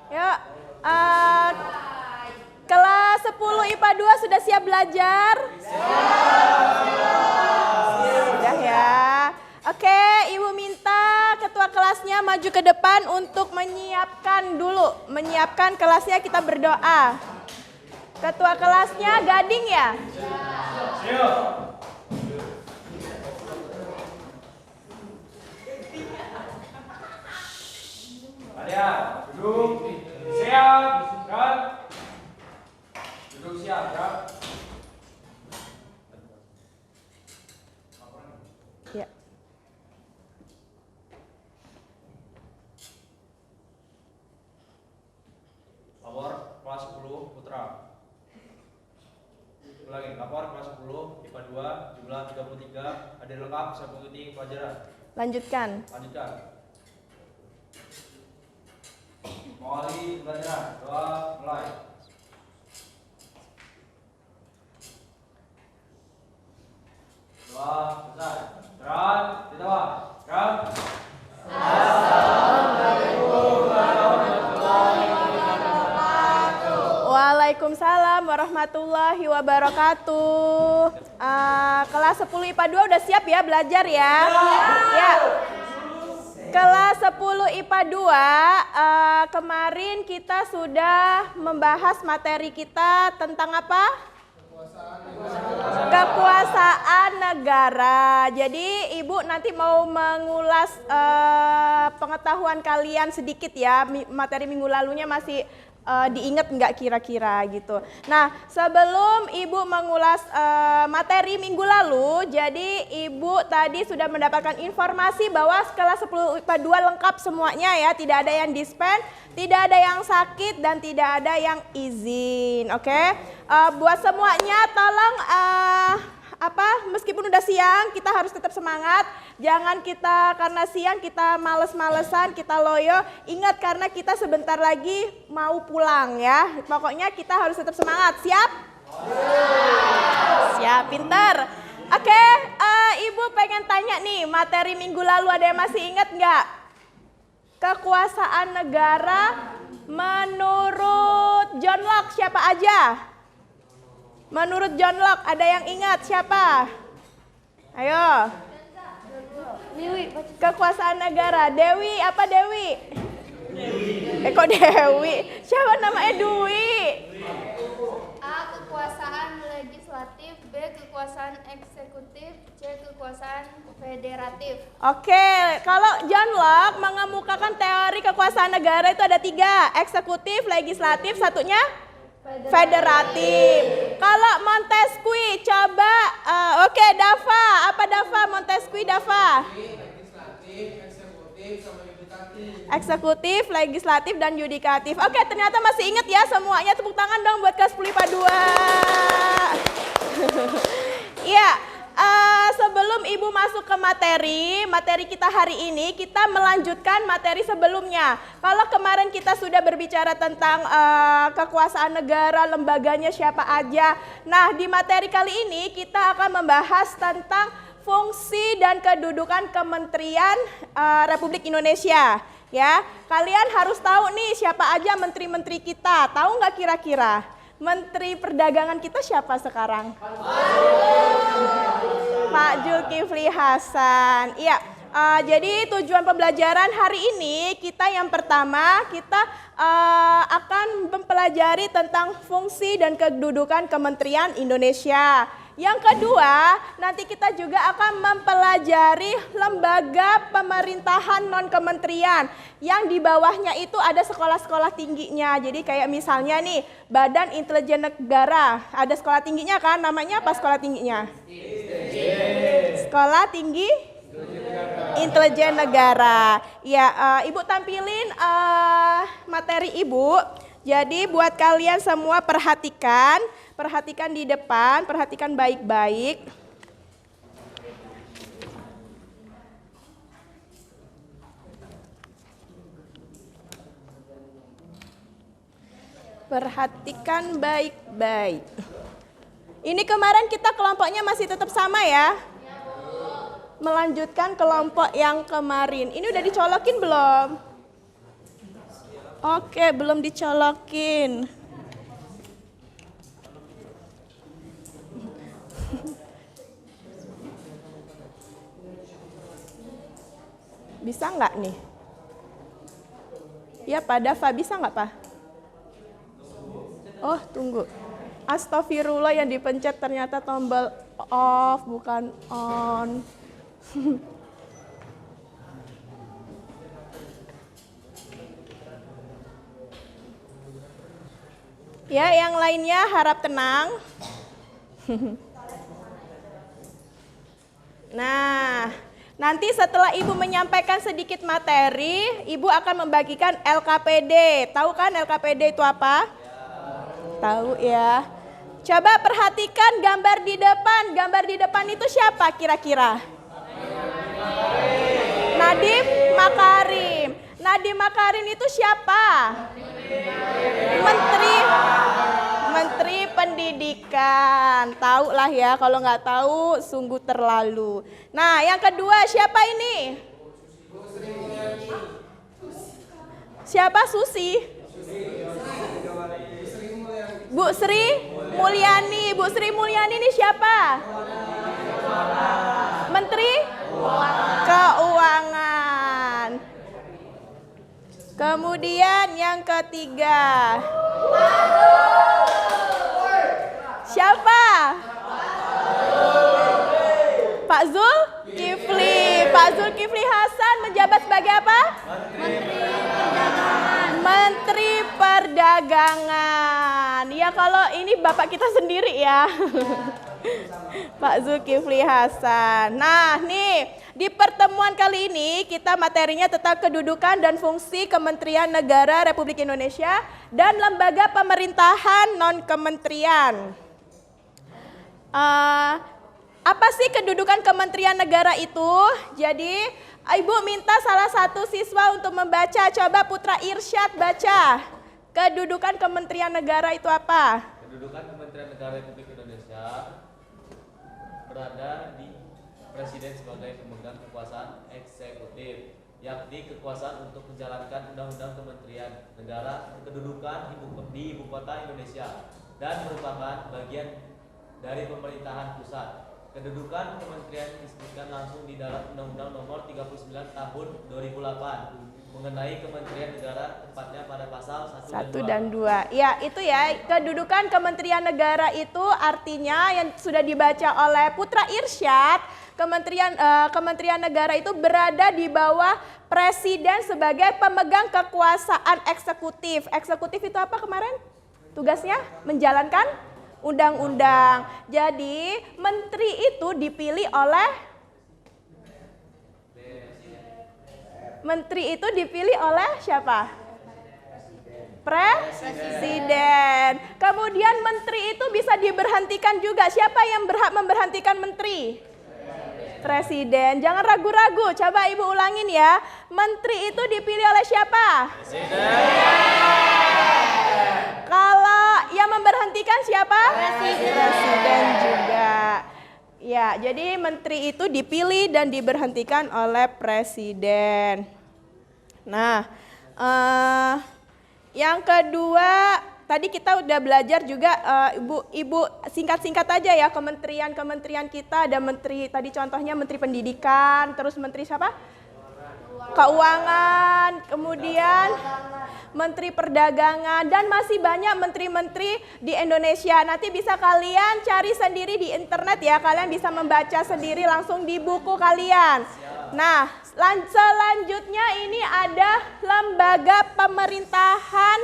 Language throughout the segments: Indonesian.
Yuk, eh, kelas 10 IPA 2 sudah siap belajar? Sudah ya. Oke, Ibu minta ketua kelasnya maju ke depan untuk menyiapkan kelasnya, kita berdoa. Ketua kelasnya Gading ya? Alia, duduk, siap, kan? Duduk siap, kan? Ya. Lapor kelas 10 Putra. Ulangi, lapor kelas 10 IPA 2 jumlah 33, hadir lengkap bisa mengikuti pelajaran. Lanjutkan. Mengawali pelajaran, doa mulai. Doa selesai. Gerak, ditawar. Gerak. Waalaikumsalam warahmatullahi wabarakatuh. Kelas 10 IPA 2 udah siap ya belajar ya? Ya. Kelas 10 IPA 2, kemarin kita sudah membahas materi kita tentang apa? Kekuasaan negara. Jadi Ibu nanti mau mengulas pengetahuan kalian sedikit ya. Materi minggu lalunya masih diingat nggak kira-kira gitu. Nah, sebelum Ibu mengulas materi minggu lalu, jadi Ibu tadi sudah mendapatkan informasi bahwa kelas 10 IPA 2 lengkap semuanya ya, tidak ada yang dispen, tidak ada yang sakit, dan tidak ada yang izin. Oke? Buat semuanya tolong meskipun udah siang kita harus tetap semangat. Jangan kita karena siang kita males-malesan, kita loyo. Ingat karena kita sebentar lagi mau pulang ya. Pokoknya kita harus tetap semangat. Siap? Siap, pintar. Oke, Ibu pengen tanya nih, materi minggu lalu ada yang masih ingat nggak? Kekuasaan negara menurut John Locke siapa aja? Menurut John Locke ada yang ingat siapa? Ayo. Dewi. Kekuasaan negara. Dewi, apa Dewi? Kok Dewi? Siapa namanya Dwi? A. Kekuasaan legislatif. B. Kekuasaan eksekutif. C. Kekuasaan federatif. Oke, kalau John Locke mengemukakan teori kekuasaan negara itu ada 3. Eksekutif, legislatif, satunya? Federatif. Kalau Montesquieu coba, oke Dava, apa Dava? Montesquieu Dava? Eksekutif, legislatif, dan yudikatif. Oke, ternyata masih ingat ya semuanya. Tepuk tangan dong buat kelas 10 IPA 2. Iya. Sebelum Ibu masuk ke materi kita hari ini, kita melanjutkan materi sebelumnya. Kalau kemarin kita sudah berbicara tentang kekuasaan negara, lembaganya siapa aja. Nah, di materi kali ini kita akan membahas tentang fungsi dan kedudukan Kementerian Republik Indonesia. Ya, kalian harus tahu nih siapa aja menteri-menteri kita. Tahu nggak kira-kira? Menteri Perdagangan kita siapa sekarang? Pak Zulkifli Hasan. Iya, jadi tujuan pembelajaran hari ini kita yang pertama kita akan mempelajari tentang fungsi dan kedudukan Kementerian Indonesia. Yang kedua, nanti kita juga akan mempelajari lembaga pemerintahan non-kementerian yang di bawahnya itu ada sekolah-sekolah tingginya. Jadi kayak misalnya nih, Badan Intelijen Negara, ada sekolah tingginya kan, namanya apa sekolah tingginya? Sekolah Tinggi Intelijen Negara. Ya, Ibu tampilin materi Ibu. Jadi buat kalian semua perhatikan di depan, perhatikan baik-baik. Perhatikan baik-baik. Ini kemarin kita kelompoknya masih tetap sama ya? Melanjutkan kelompok yang kemarin. Ini udah dicolokin belum? Oke, belum dicolokin. Bisa nggak nih? Ya, Pak Dava, bisa nggak, Pak? Oh, tunggu. Astagfirullah, yang dipencet ternyata tombol off, bukan on. Ya, yang lainnya harap tenang. Nah, nanti setelah Ibu menyampaikan sedikit materi, Ibu akan membagikan LKPD. Tahu kan LKPD itu apa? Tahu ya. Coba perhatikan gambar di depan. Gambar di depan itu siapa kira-kira? Nadiem Makarim. Nadiem Makarim itu siapa? Menteri Pendidikan. Tahu lah ya, kalau nggak tahu sungguh terlalu. Nah, yang kedua siapa ini? Siapa Susi? Bu Sri Mulyani. Bu Sri Mulyani ini siapa? Menteri Keuangan. Kemudian yang ketiga. Siapa? Pak Zulkifli. Pak Zulkifli Hasan menjabat sebagai apa? Menteri Perdagangan. Ya, kalau ini Bapak kita sendiri ya. Pak Zulkifli Hasan. Nah, nih di pertemuan kali ini kita materinya tentang kedudukan dan fungsi Kementerian Negara Republik Indonesia dan lembaga pemerintahan non-kementerian. Apa sih kedudukan Kementerian Negara itu? Jadi Ibu minta salah satu siswa untuk membaca. Coba Putra Irsyad baca. Kedudukan Kementerian Negara itu apa? Kedudukan Kementerian Negara Republik Indonesia berada di Presiden sebagai pemegang kekuasaan eksekutif, yakni kekuasaan untuk menjalankan undang-undang kementerian negara kedudukan di ibu kota Indonesia dan merupakan bagian dari pemerintahan pusat. Kedudukan kementerian disebutkan langsung di dalam Undang-Undang Nomor 39 Tahun 2008 mengenai Kementerian Negara, tepatnya pada pasal 1 dan 2. Ya, itu ya, kedudukan Kementerian Negara itu artinya yang sudah dibaca oleh Putra Irsyad, Kementerian Negara itu berada di bawah Presiden sebagai pemegang kekuasaan eksekutif. Eksekutif itu apa kemarin? Tugasnya menjalankan undang-undang. Jadi menteri itu dipilih oleh siapa? Presiden. Kemudian menteri itu bisa diberhentikan juga. Siapa yang berhak memberhentikan menteri? Presiden. Jangan ragu-ragu. Coba Ibu ulangin ya. Menteri itu dipilih oleh siapa? Kalau yang memberhentikan siapa? Presiden juga. Ya, jadi menteri itu dipilih dan diberhentikan oleh presiden. Nah, yang kedua, tadi kita udah belajar juga, Ibu singkat-singkat aja ya kementerian kita. Ada menteri, tadi contohnya Menteri Pendidikan, terus Menteri siapa? Keuangan, kemudian Menteri Perdagangan, dan masih banyak menteri-menteri di Indonesia. Nanti bisa kalian cari sendiri di internet ya, kalian bisa membaca sendiri langsung di buku kalian. Nah, selanjutnya ini ada lembaga pemerintahan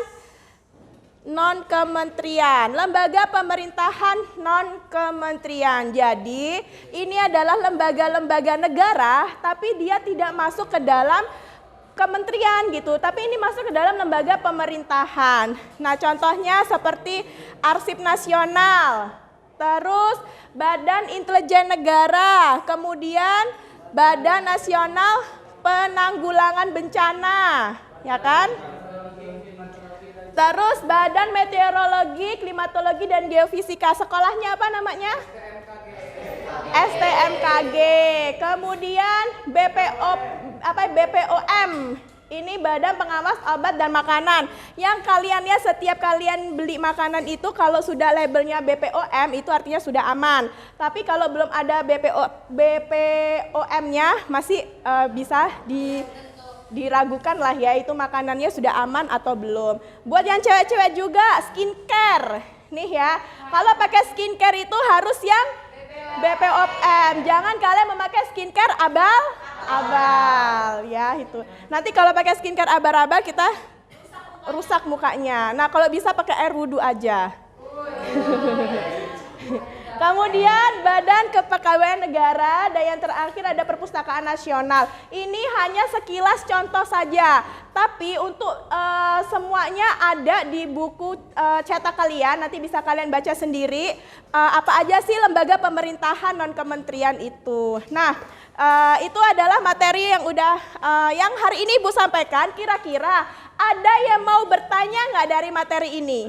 non-kementerian. Lembaga pemerintahan non-kementerian. Jadi, ini adalah lembaga-lembaga negara, tapi dia tidak masuk ke dalam kementerian gitu, tapi ini masuk ke dalam lembaga pemerintahan. Nah, contohnya seperti Arsip Nasional, terus Badan Intelijen Negara, kemudian Badan Nasional Penanggulangan Bencana, ya kan? Terus Badan Meteorologi, Klimatologi dan Geofisika. Sekolahnya apa namanya? STMKG. Kemudian BPOM Ini Badan Pengawas Obat dan Makanan. Yang kalian ya, setiap kalian beli makanan itu kalau sudah labelnya BPOM itu artinya sudah aman. Tapi kalau belum ada BPOM-nya masih bisa diragukan lah ya, itu makanannya sudah aman atau belum. Buat yang cewek-cewek juga skincare. Nih ya, kalau pakai skincare itu harus yang BPOM. Jangan kalian memakai skincare abal-abal ya itu. Nanti kalau pakai skincare abal-abal kita rusak mukanya. Nah, kalau bisa pakai air wudhu aja. Kemudian Badan Kepegawaian Negara dan yang terakhir ada Perpustakaan Nasional. Ini hanya sekilas contoh saja, tapi untuk semuanya ada di buku cetak kalian. Nanti bisa kalian baca sendiri apa aja sih lembaga pemerintahan non kementerian itu. Nah, itu adalah materi yang udah yang hari ini Ibu sampaikan. Kira-kira ada yang mau bertanya nggak dari materi ini?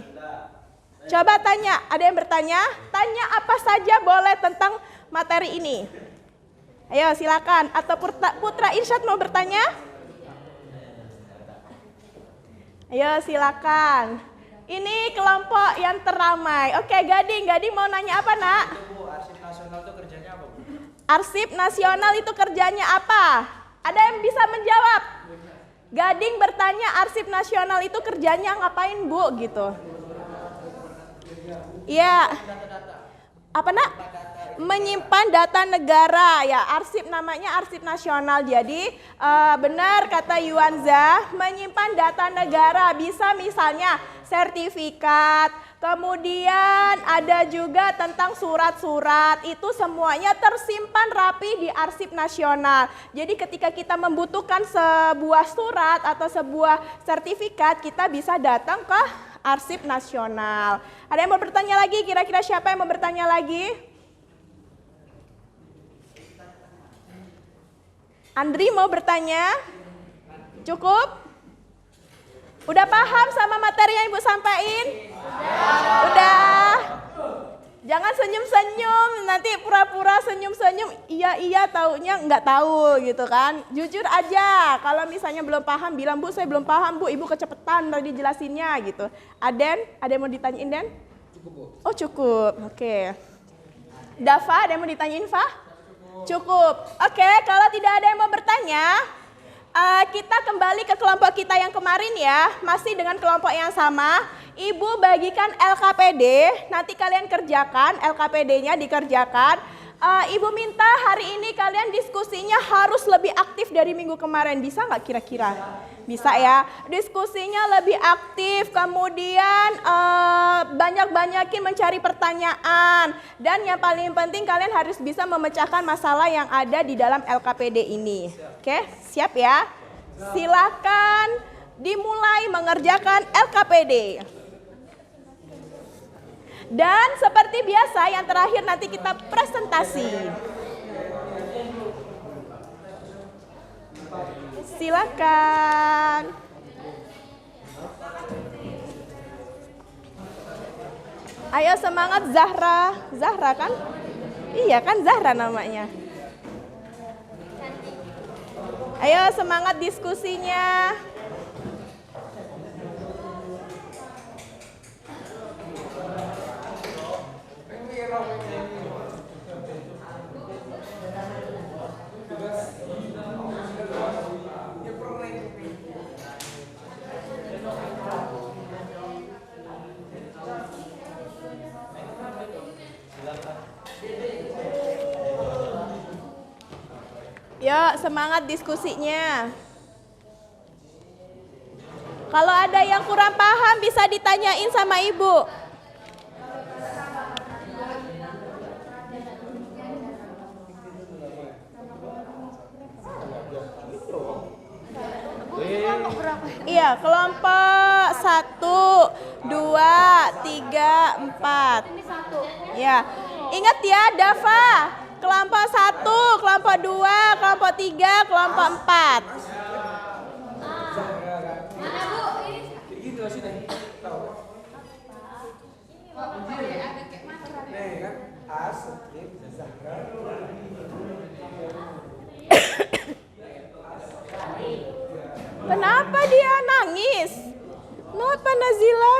Coba tanya, ada yang bertanya? Tanya apa saja boleh tentang materi ini. Ayo silakan. Atau Putra Irsyad mau bertanya? Ayo silakan. Ini kelompok yang teramai. Oke, Gading mau nanya apa, Nak? Bu, arsip nasional itu kerjanya apa, Bu? Arsip nasional itu kerjanya apa? Ada yang bisa menjawab? Gading bertanya arsip nasional itu kerjanya ngapain, Bu? Gitu. Iya. Apa, Nak? Menyimpan data negara ya, arsip namanya arsip nasional. Jadi benar kata Yuanza, menyimpan data negara bisa misalnya sertifikat, kemudian ada juga tentang surat-surat, itu semuanya tersimpan rapi di arsip nasional. Jadi ketika kita membutuhkan sebuah surat atau sebuah sertifikat, kita bisa datang ke arsip nasional. Ada yang mau bertanya lagi? Kira-kira siapa yang mau bertanya lagi? Andri mau bertanya? Cukup? Udah paham sama materi yang Ibu sampaikan? Udah. Jangan senyum-senyum, nanti pura-pura senyum-senyum, iya taunya nggak tahu gitu kan. Jujur aja, kalau misalnya belum paham bilang, Bu saya belum paham Bu, Ibu kecepatan tadi jelasinnya gitu. Aden, ada yang mau ditanyain Den? Cukup, Bu. Oh cukup, oke. Dava, ada yang mau ditanyain Fah? Cukup. Oke, kalau tidak ada yang mau bertanya, kita kembali ke kelompok kita yang kemarin ya, masih dengan kelompok yang sama. Ibu bagikan LKPD, nanti kalian kerjakan, LKPD-nya dikerjakan. Ibu minta hari ini kalian diskusinya harus lebih aktif dari minggu kemarin, bisa nggak kira-kira? Bisa ya, diskusinya lebih aktif, kemudian banyak-banyakin mencari pertanyaan. Dan yang paling penting kalian harus bisa memecahkan masalah yang ada di dalam LKPD ini. Oke, siap ya? Silakan dimulai mengerjakan LKPD. Dan seperti biasa yang terakhir nanti kita presentasi. Silakan. Ayo semangat Zahra. Zahra kan? Iya kan Zahra namanya. Ayo semangat diskusinya. Yuk semangat diskusinya. Kalau ada yang kurang paham bisa ditanyain sama Ibu. Iya, kelompok 1, 2, 3, 4. Ya, ingat ya Dava, kelompok 1, kelompok 2, kelompok 3, kelompok 4. Kenapa? Nazila?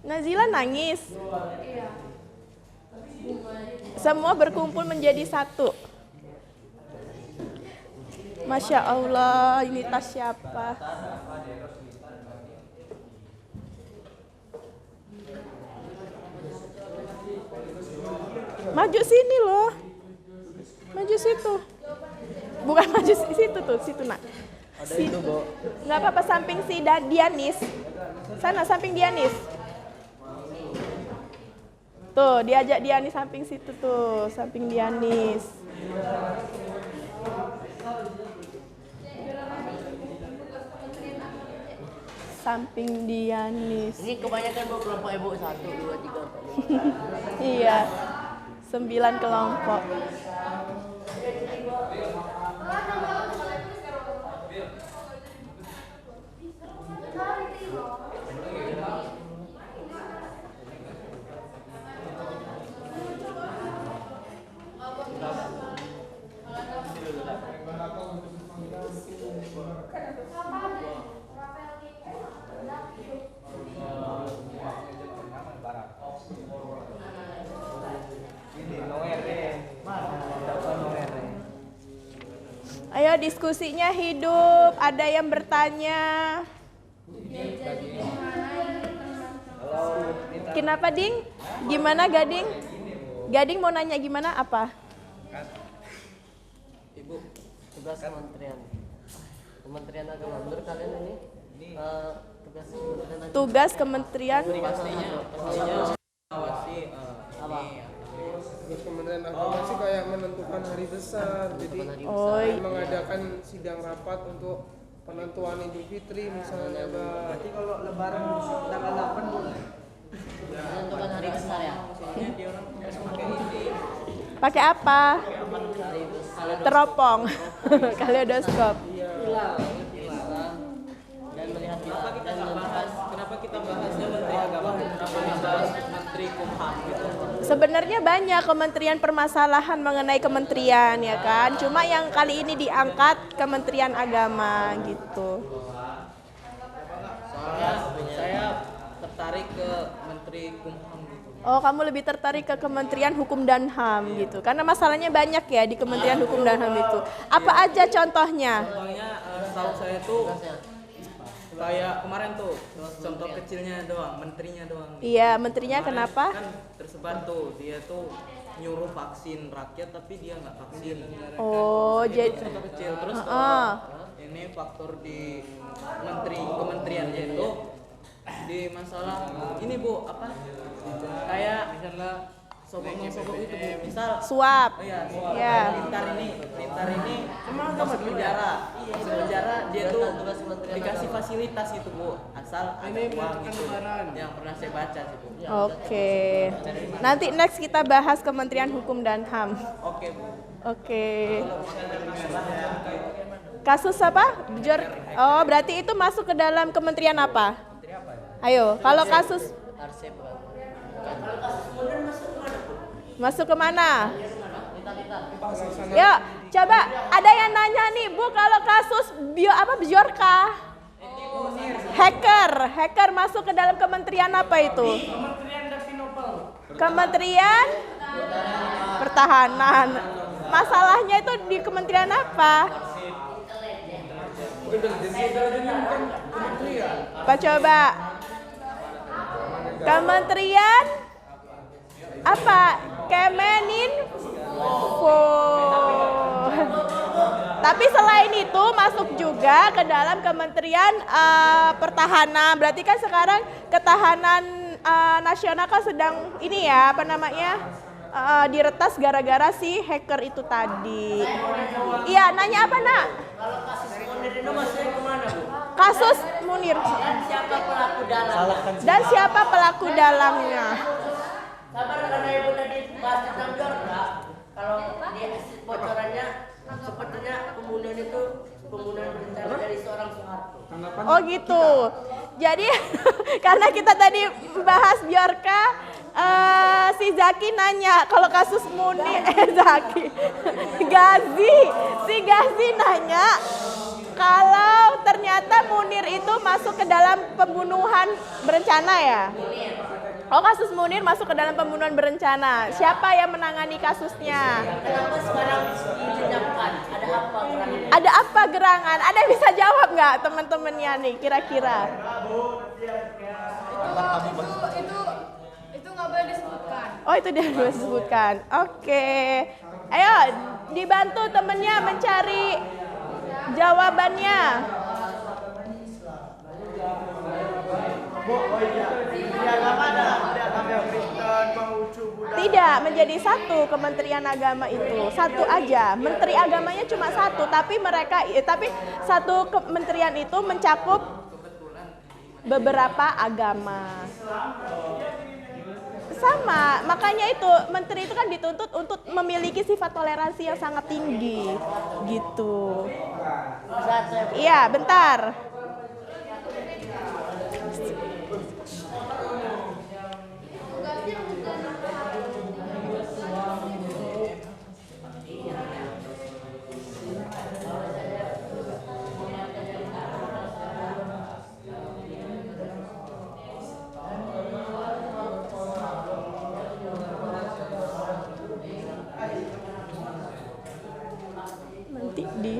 Nazila nangis. Semua berkumpul menjadi satu. Masya Allah, ini tas siapa? Maju sini loh. Maju situ. Bukan maju situ tuh, situ nak. Ada itu, Bu. Nggak apa-apa, samping si Dianis. Sana samping Dianis. Tuh, diajak Dianis samping situ tuh, samping Dianis. Samping Dianis. Ini kebanyakan bu kelompok ibu 1, 2, 3, 4, 5. Iya. 9 kelompok. Ayo diskusinya hidup, ada yang bertanya. Kenapa Ding? Gimana Gading? Gading mau nanya gimana apa? Ibu, tugas Kementerian Agama. Menurut kalian ini tugas Kementerian Agama? Tugas Kementerian Terus Kementerian Agama sih kayak menentukan hari besar, jadi mengadakan sidang rapat untuk penentuan Idul Fitri misalnya. Berarti kalau Lebaran tanggal 8 boleh. Menentukan hari besar ya. pakai apa? Teropong. Kaleidoskop. Dan melihat Kenapa kita bahasnya Menteri Agama? Kenapa kita bahas Menteri Kumham gitu? Sebenarnya banyak kementerian permasalahan mengenai kementerian ya kan. Cuma yang kali ini diangkat Kementerian Agama gitu. Soalnya saya tertarik ke Menteri Kumham gitu. Oh, kamu lebih tertarik ke Kementerian Hukum dan HAM gitu. Karena masalahnya banyak ya di Kementerian Hukum dan HAM itu. Apa aja contohnya? Contohnya setahu saya tuh kayak kemarin tuh contoh kecilnya doang, menterinya doang. Iya, menterinya Kemarin kenapa? Kan tersebar tuh dia tuh nyuruh vaksin rakyat tapi dia nggak vaksin. Oh, Itu jadi contoh kecil. Terus ini faktor di kementeriannya itu di masalah ini Bu apa? Kayak misalnya sobok itu Bu. Misal suap. oh ya, Ya. Lintar ini masuk penjara. Masuk penjara dia tuh dikasih fasilitas itu Bu, asal ada uang gitu. Yang pernah saya baca sih Bu. Oke. Nanti next kita bahas Kementerian Hukum dan HAM. Oke Bu. Oke. Kasus apa? Oh, berarti itu masuk ke dalam kementerian apa? Ayo, kalau kasus Arsep bukan. masuk ke mana? Yuk, coba ada yang nanya nih, Bu, kalau kasus Bjorka? Hacker masuk ke dalam kementerian apa itu? Kementerian Pertahanan. Masalahnya itu di kementerian apa? Apa coba? Kementerian apa? Kemeninfo. Tapi selain itu masuk juga ke dalam Kementerian Pertahanan. Berarti kan sekarang ketahanan nasional kan sedang ini ya, apa namanya? Diretas gara-gara si hacker itu tadi. Iya, nanya apa, Nak? Kalau kasus Munir itu maksudnya kemana Bu? Kasus Munir. Dan siapa pelaku dalam? Dan siapa pelaku dalangnya? Sabar karena ibu tadi bahas tentang Bjorka. Kalau di bocorannya sepertinya pembunuhan itu pembunuhan berencana dari seorang Soeharto. Oh gitu. Jadi karena kita tadi bahas Bjorka, si Zaki nanya kalau kasus Munir, si Gazi nanya Kalau ternyata Munir itu masuk ke dalam pembunuhan berencana ya? Oh, kasus Munir masuk ke dalam pembunuhan berencana. Siapa yang menangani kasusnya? Kenapa sekarang dilenyapkan? Ada apa gerangan? Ada apa gerangan? Ada yang bisa jawab nggak teman-temannya nih kira-kira? Itu nggak boleh disebutkan. Oh, itu dia harus disebutkan. Oke. Ayo dibantu temennya mencari jawabannya. Tidak, menjadi satu Kementerian Agama itu. Satu aja. Menteri agamanya cuma satu, tapi satu kementerian itu mencakup beberapa agama. Sama, makanya itu menteri itu kan dituntut untuk memiliki sifat toleransi yang sangat tinggi. Gitu. Iya, bentar. Nanti di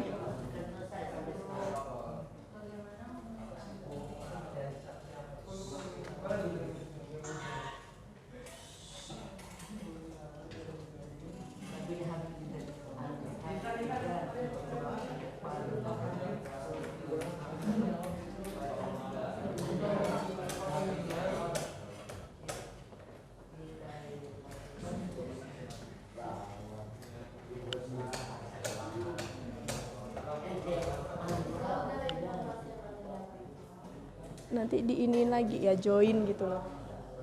nanti diinin lagi ya, join gitu loh.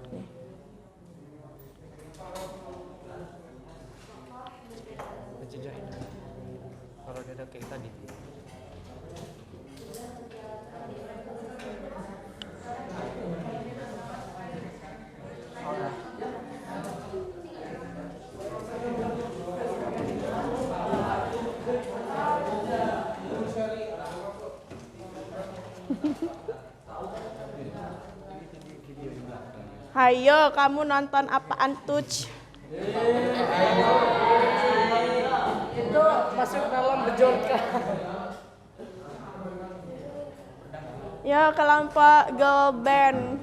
Nih. Kalau dia ada kayak tadi. Hayo, kamu nonton apaan tuh? Itu masuk dalam bejolka. Yo, kelompok girl band.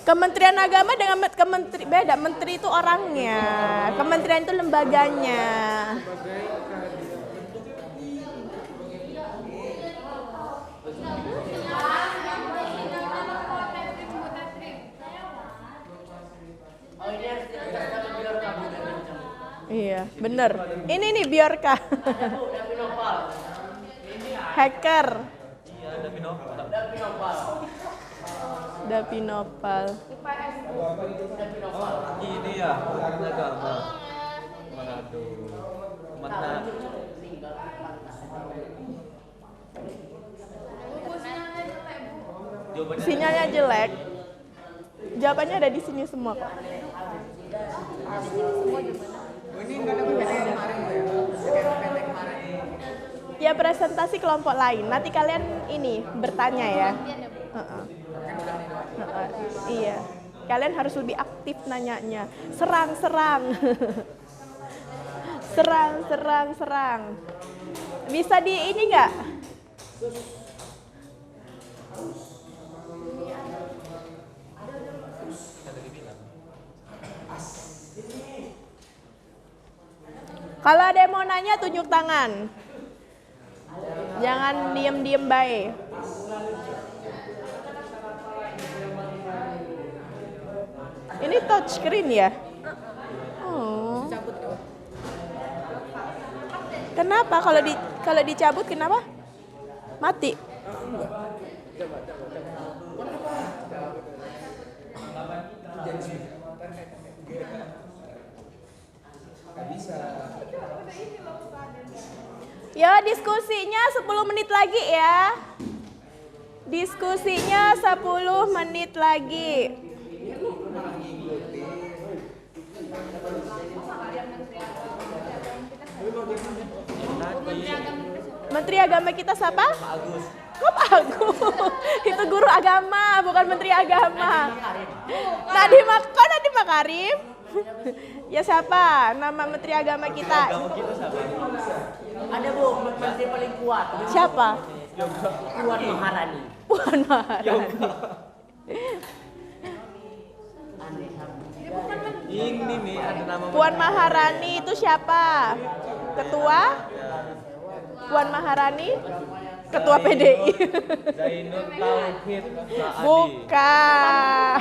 Kementerian Agama dengan beda. Menteri itu orangnya, kementerian itu lembaganya. Iya, bener. Ini nih Biorka. Hacker. Iya, ada Pinopal. Dapinopal. Ini ya, agama. Manado. Mana? Jawabannya Sinyalnya jelek. Jawabannya ada di sini semua kok. Ini enggak ada PPT kemarin ya. PPT kemarin. Ya presentasi kelompok lain. Nanti kalian ini bertanya ya. Heeh. Iya. Kalian harus lebih aktif nanyanya. Serang. serang. Bisa di ini nggak? Kalau ada yang mau nanya tunjuk tangan. Jangan diem-diem baik. Ini touch screen ya? Oh. Kenapa kalau dicabut kenapa? Mati. Ya, diskusinya 10 menit lagi ya. Diskusinya 10 menit lagi. Menteri Agama kita siapa? Pak Agus. Kok Pak Agus? Itu guru agama, bukan Menteri Agama. Nadiem Makarim? Ya siapa nama Menteri Agama kita? Agama kita siapa? Ada Bu, menteri paling kuat. Siapa? Puan Maharani. Puan Maharani. Ini nih ada nama Puan Maharani itu siapa? Ketua? Puan Maharani? Ketua PDI. Zainul Tauhid Saadi. Bukan.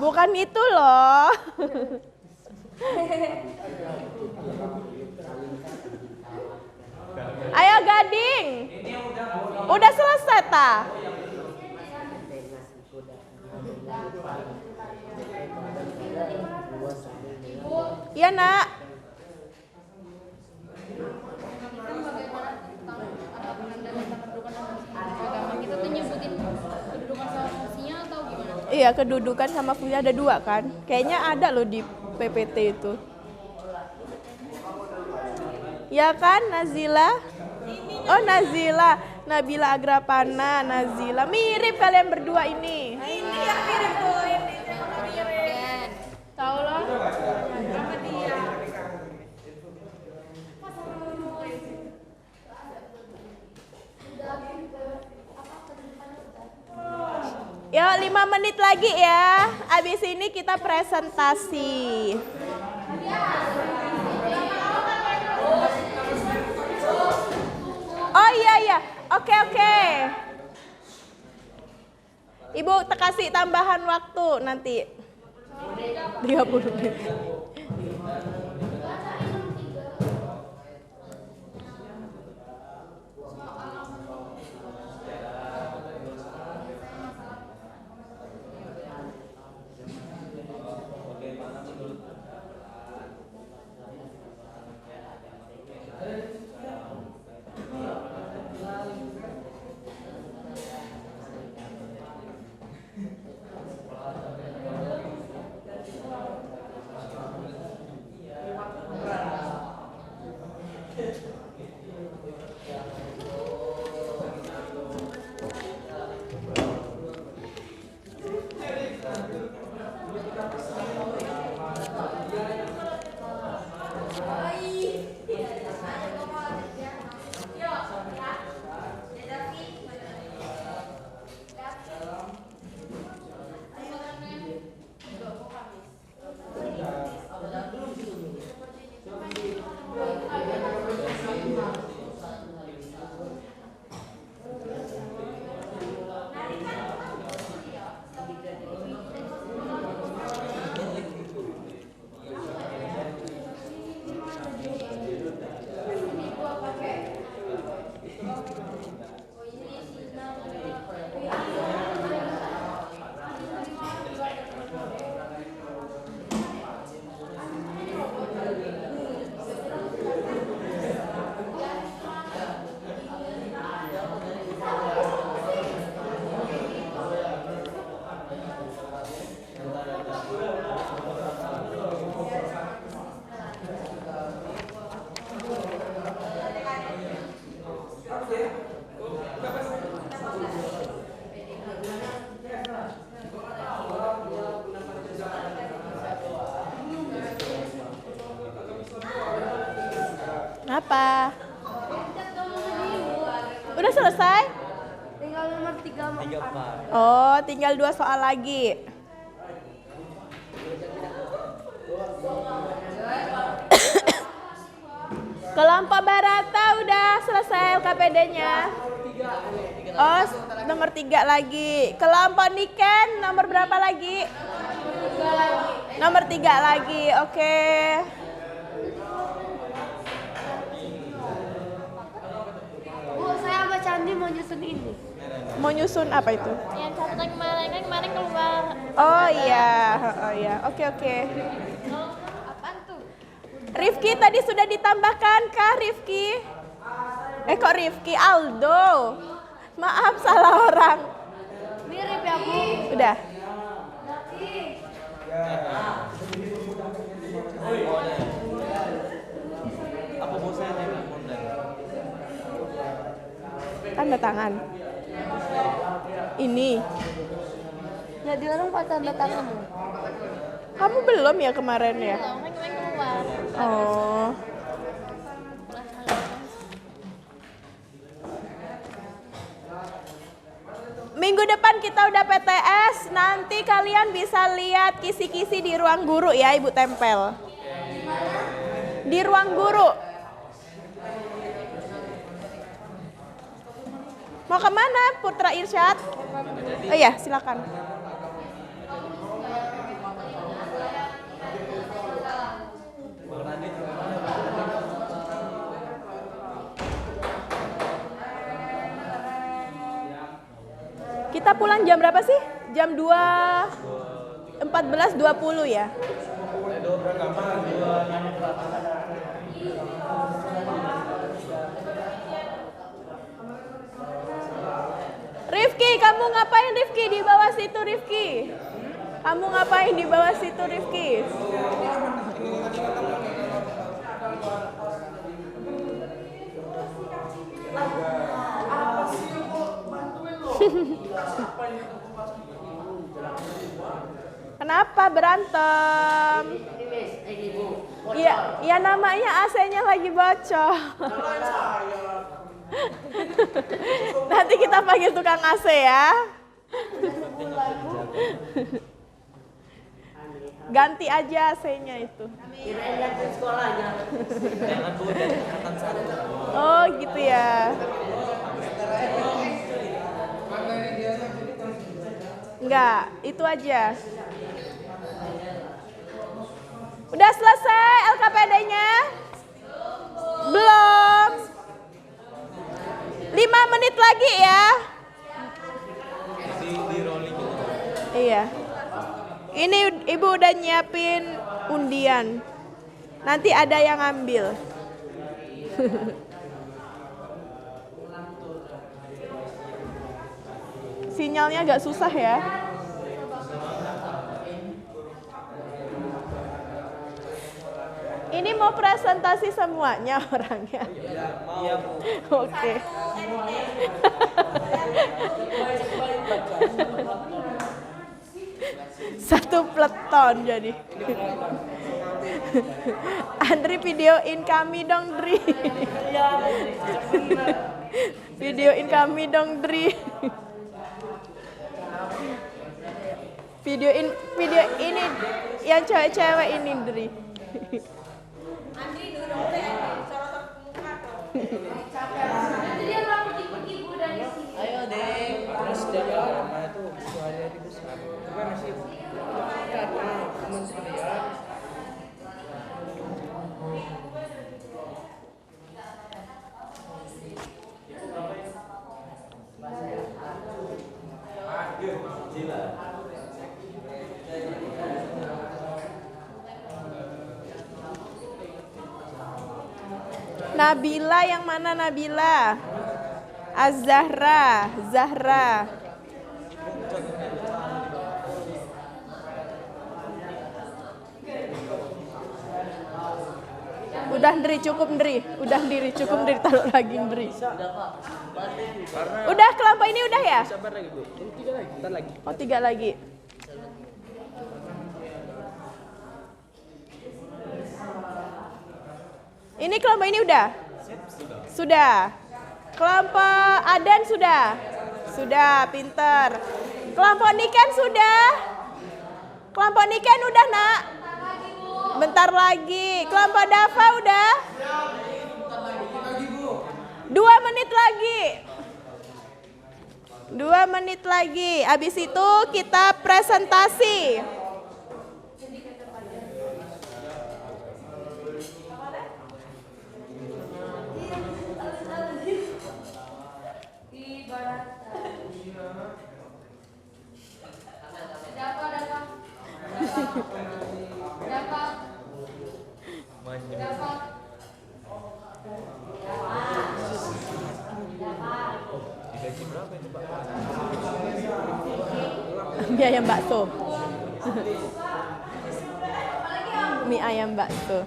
Bukan itu loh. Ayo Gading. Udah selesai ta? Iya nak. Agama kita tuh nyebutin kedudukan sama fungsinya atau gimana? Iya, kedudukan sama fungsi ada 2 kan? Kayaknya ada loh di PPT itu. Ya kan, Nazila? Oh, Nazila. Nabila Agrapana, Nazila. Mirip kalian berdua ini. Ini yang mirip tuh, ini mirip. Tahu lah. Yuk 5 menit lagi ya. Abis ini kita presentasi. Oh iya. Oke. Ibu kasih tambahan waktu nanti. 30 menit. Apa? Udah selesai? Tinggal nomor 3 sama 4. Oh, tinggal 2 soal lagi. Kelompok Barata udah selesai LKPD-nya. Oh, nomor 3 lagi. Kelompok Niken nomor berapa lagi? Nomor 3 lagi. Oke. Bu, saya sama Candi mau nyusun ini. Mau nyusun apa itu? Yang catatan kemarin keluar. Oh iya. Oke. Apaan tuh? Rifki tadi sudah ditambahkan kah Rifki? Kok Rifki? Aldo. Maaf salah orang. Mirip ya, Bu. Udah. Apa mau saya tanya? tanda tangan. Ini. Ya dilarang pakai tanda tangan. Kamu belum ya kemarin ya? Belum, kan kemarin keluar. Oh. Minggu depan kita udah PTS, nanti kalian bisa lihat kisi-kisi di ruang guru ya, Ibu tempel. Di ruang guru. Mau kemana Putra Irsyad? Oh iya, silakan. Kita pulang jam berapa sih? Jam 14.20 ya? Rifki, kamu ngapain Rifki di bawah situ Rifki? Kamu ngapain di bawah situ Rifki? Kenapa berantem? Iya, ya namanya AC-nya lagi bocor. Nanti kita panggil tukang AC ya. Ganti aja AC-nya itu. Kirain ganti sekolahnya. Oh gitu ya. Enggak, itu aja. Udah selesai LKPD-nya? Belum. 5 menit lagi ya. Iya. Ini Ibu udah nyiapin undian. Nanti ada yang ambil. Sinyalnya agak susah ya. Ini mau presentasi semuanya orangnya. Iya, Bu. Oke. Satu peleton jadi. Andri videoin kami dong, Dri. Videoin kami dong, Dri. Video ini yang cewek-cewek ini, Dri. Ayo deh. Terus jaga lama itu hari-hari besar. Itu kan masih karena kementerian. Nabila yang mana Nabila? Az-Zahra, Zahra. Udah Ndri, cukup Ndri. Udah Ndri, cukup Ndri, taruh lagi Ndri. Udah kelompok ini udah ya? Sabar lagi, Bu. Ini 3 lagi, bentar lagi. Oh 3 lagi. Ini kelompok ini udah? Sudah. Kelompok Adan sudah? Sudah, pinter. Kelompok Niken sudah? Kelompok Niken udah, Nak? Bentar lagi. Kelompok Dava udah? 2 menit lagi. 2 menit lagi. Habis itu kita presentasi. Mie ayam bakso. Mie ayam bakso.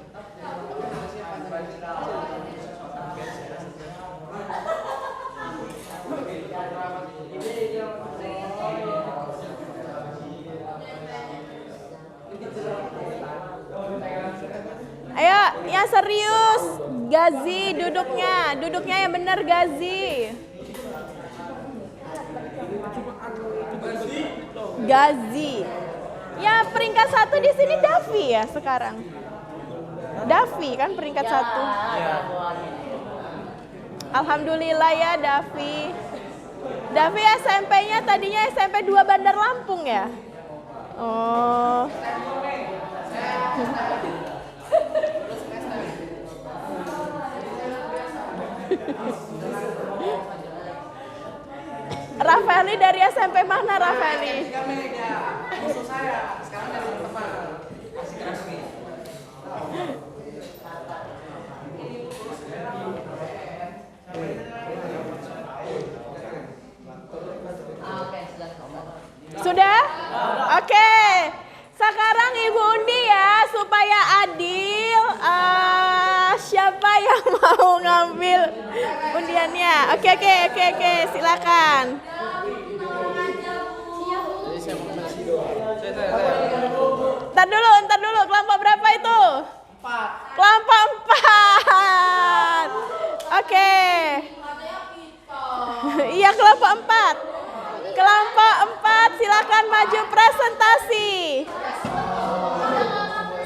Duduknya serius. Gazi duduknya. Duduknya yang benar Gazi. Gazi. Ya peringkat 1 di sini Davi ya sekarang. Davi kan peringkat 1. Alhamdulillah ya Davi. Davi SMP-nya tadinya SMP 2 Bandar Lampung ya? Oh. Rafeli dari SMP mana Rafeli? Musuh saya sekarang dari teman. Masih kerapi. Sudah? Oke. Sekarang Ibu undi ya supaya adil. Siapa yang mau ngambil undiannya? Oke. Silakan. Ntar dulu. Kelompok berapa itu? 4. Kelompok 4. Oke. Iya kelompok 4. Kelompok 4 silakan maju presentasi.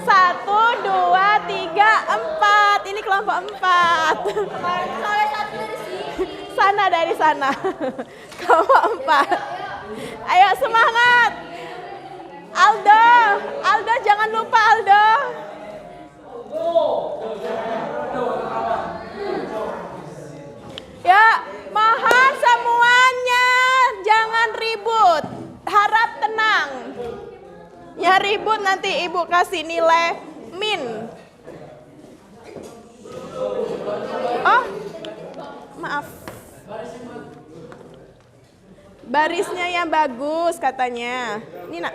1, 2, 3, 4. Ini kelompok 4. Sana dari sana. Kelompok 4. Ayo semangat. Aldo jangan lupa Aldo. Ya, mohon semuanya jangan ribut. Harap tenang. Ya ribut nanti Ibu kasih nilai min. Oh, maaf. Barisnya yang bagus katanya. Ini nak.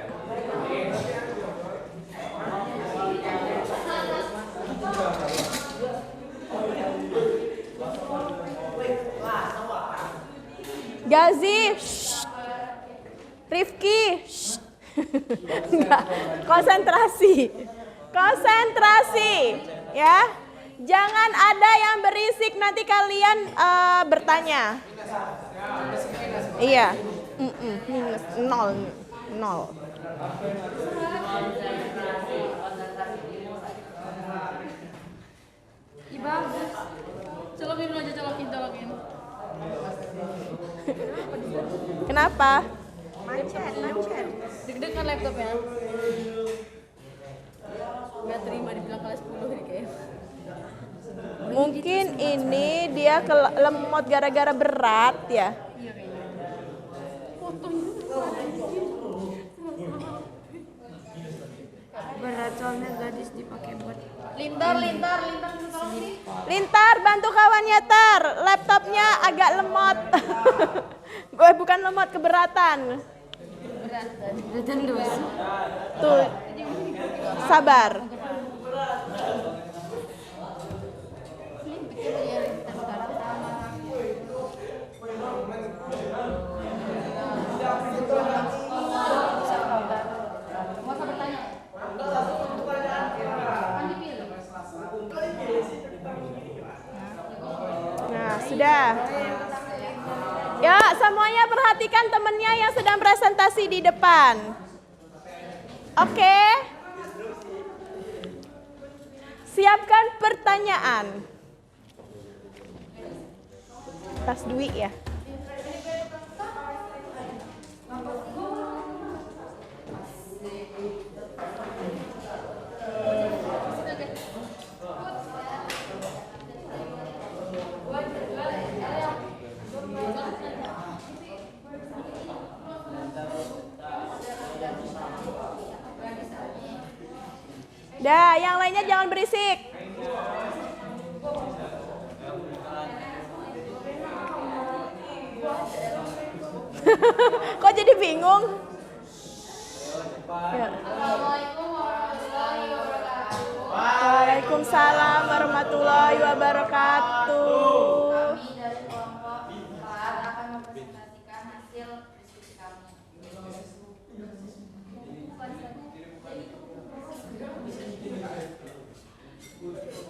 Gazi, Rifki, enggak, konsentrasi, ya. Jangan ada yang berisik nanti kalian bertanya. Iya, minus 0. Ih bagus. Colokin aja, colokin. Kenapa? Macet. Deg-degan laptopnya. Gak terima dibilang kelas 10 nih kayaknya. Mungkin ini dia lemot gara-gara berat ya. Iya kayaknya. Fotonya berat soalnya gadis dipakai buat lintar Lintar bantu kawannya Tar. Laptopnya agak lemot. Gue bukan lemot, keberatan. beratan dosa. Tuh. Sabar. Nah, sudah. Ya, semuanya perhatikan temennya yang sedang presentasi di depan. Oke. Siapkan pertanyaan. Tas Dwi ya. Dah, yang lainnya jangan berisik. Kok jadi bingung? Ya. Waalaikumsalam warahmatullahi wabarakatuh. Kami dari kelompok 4 akan mempresentasikan hasil diskusi kami.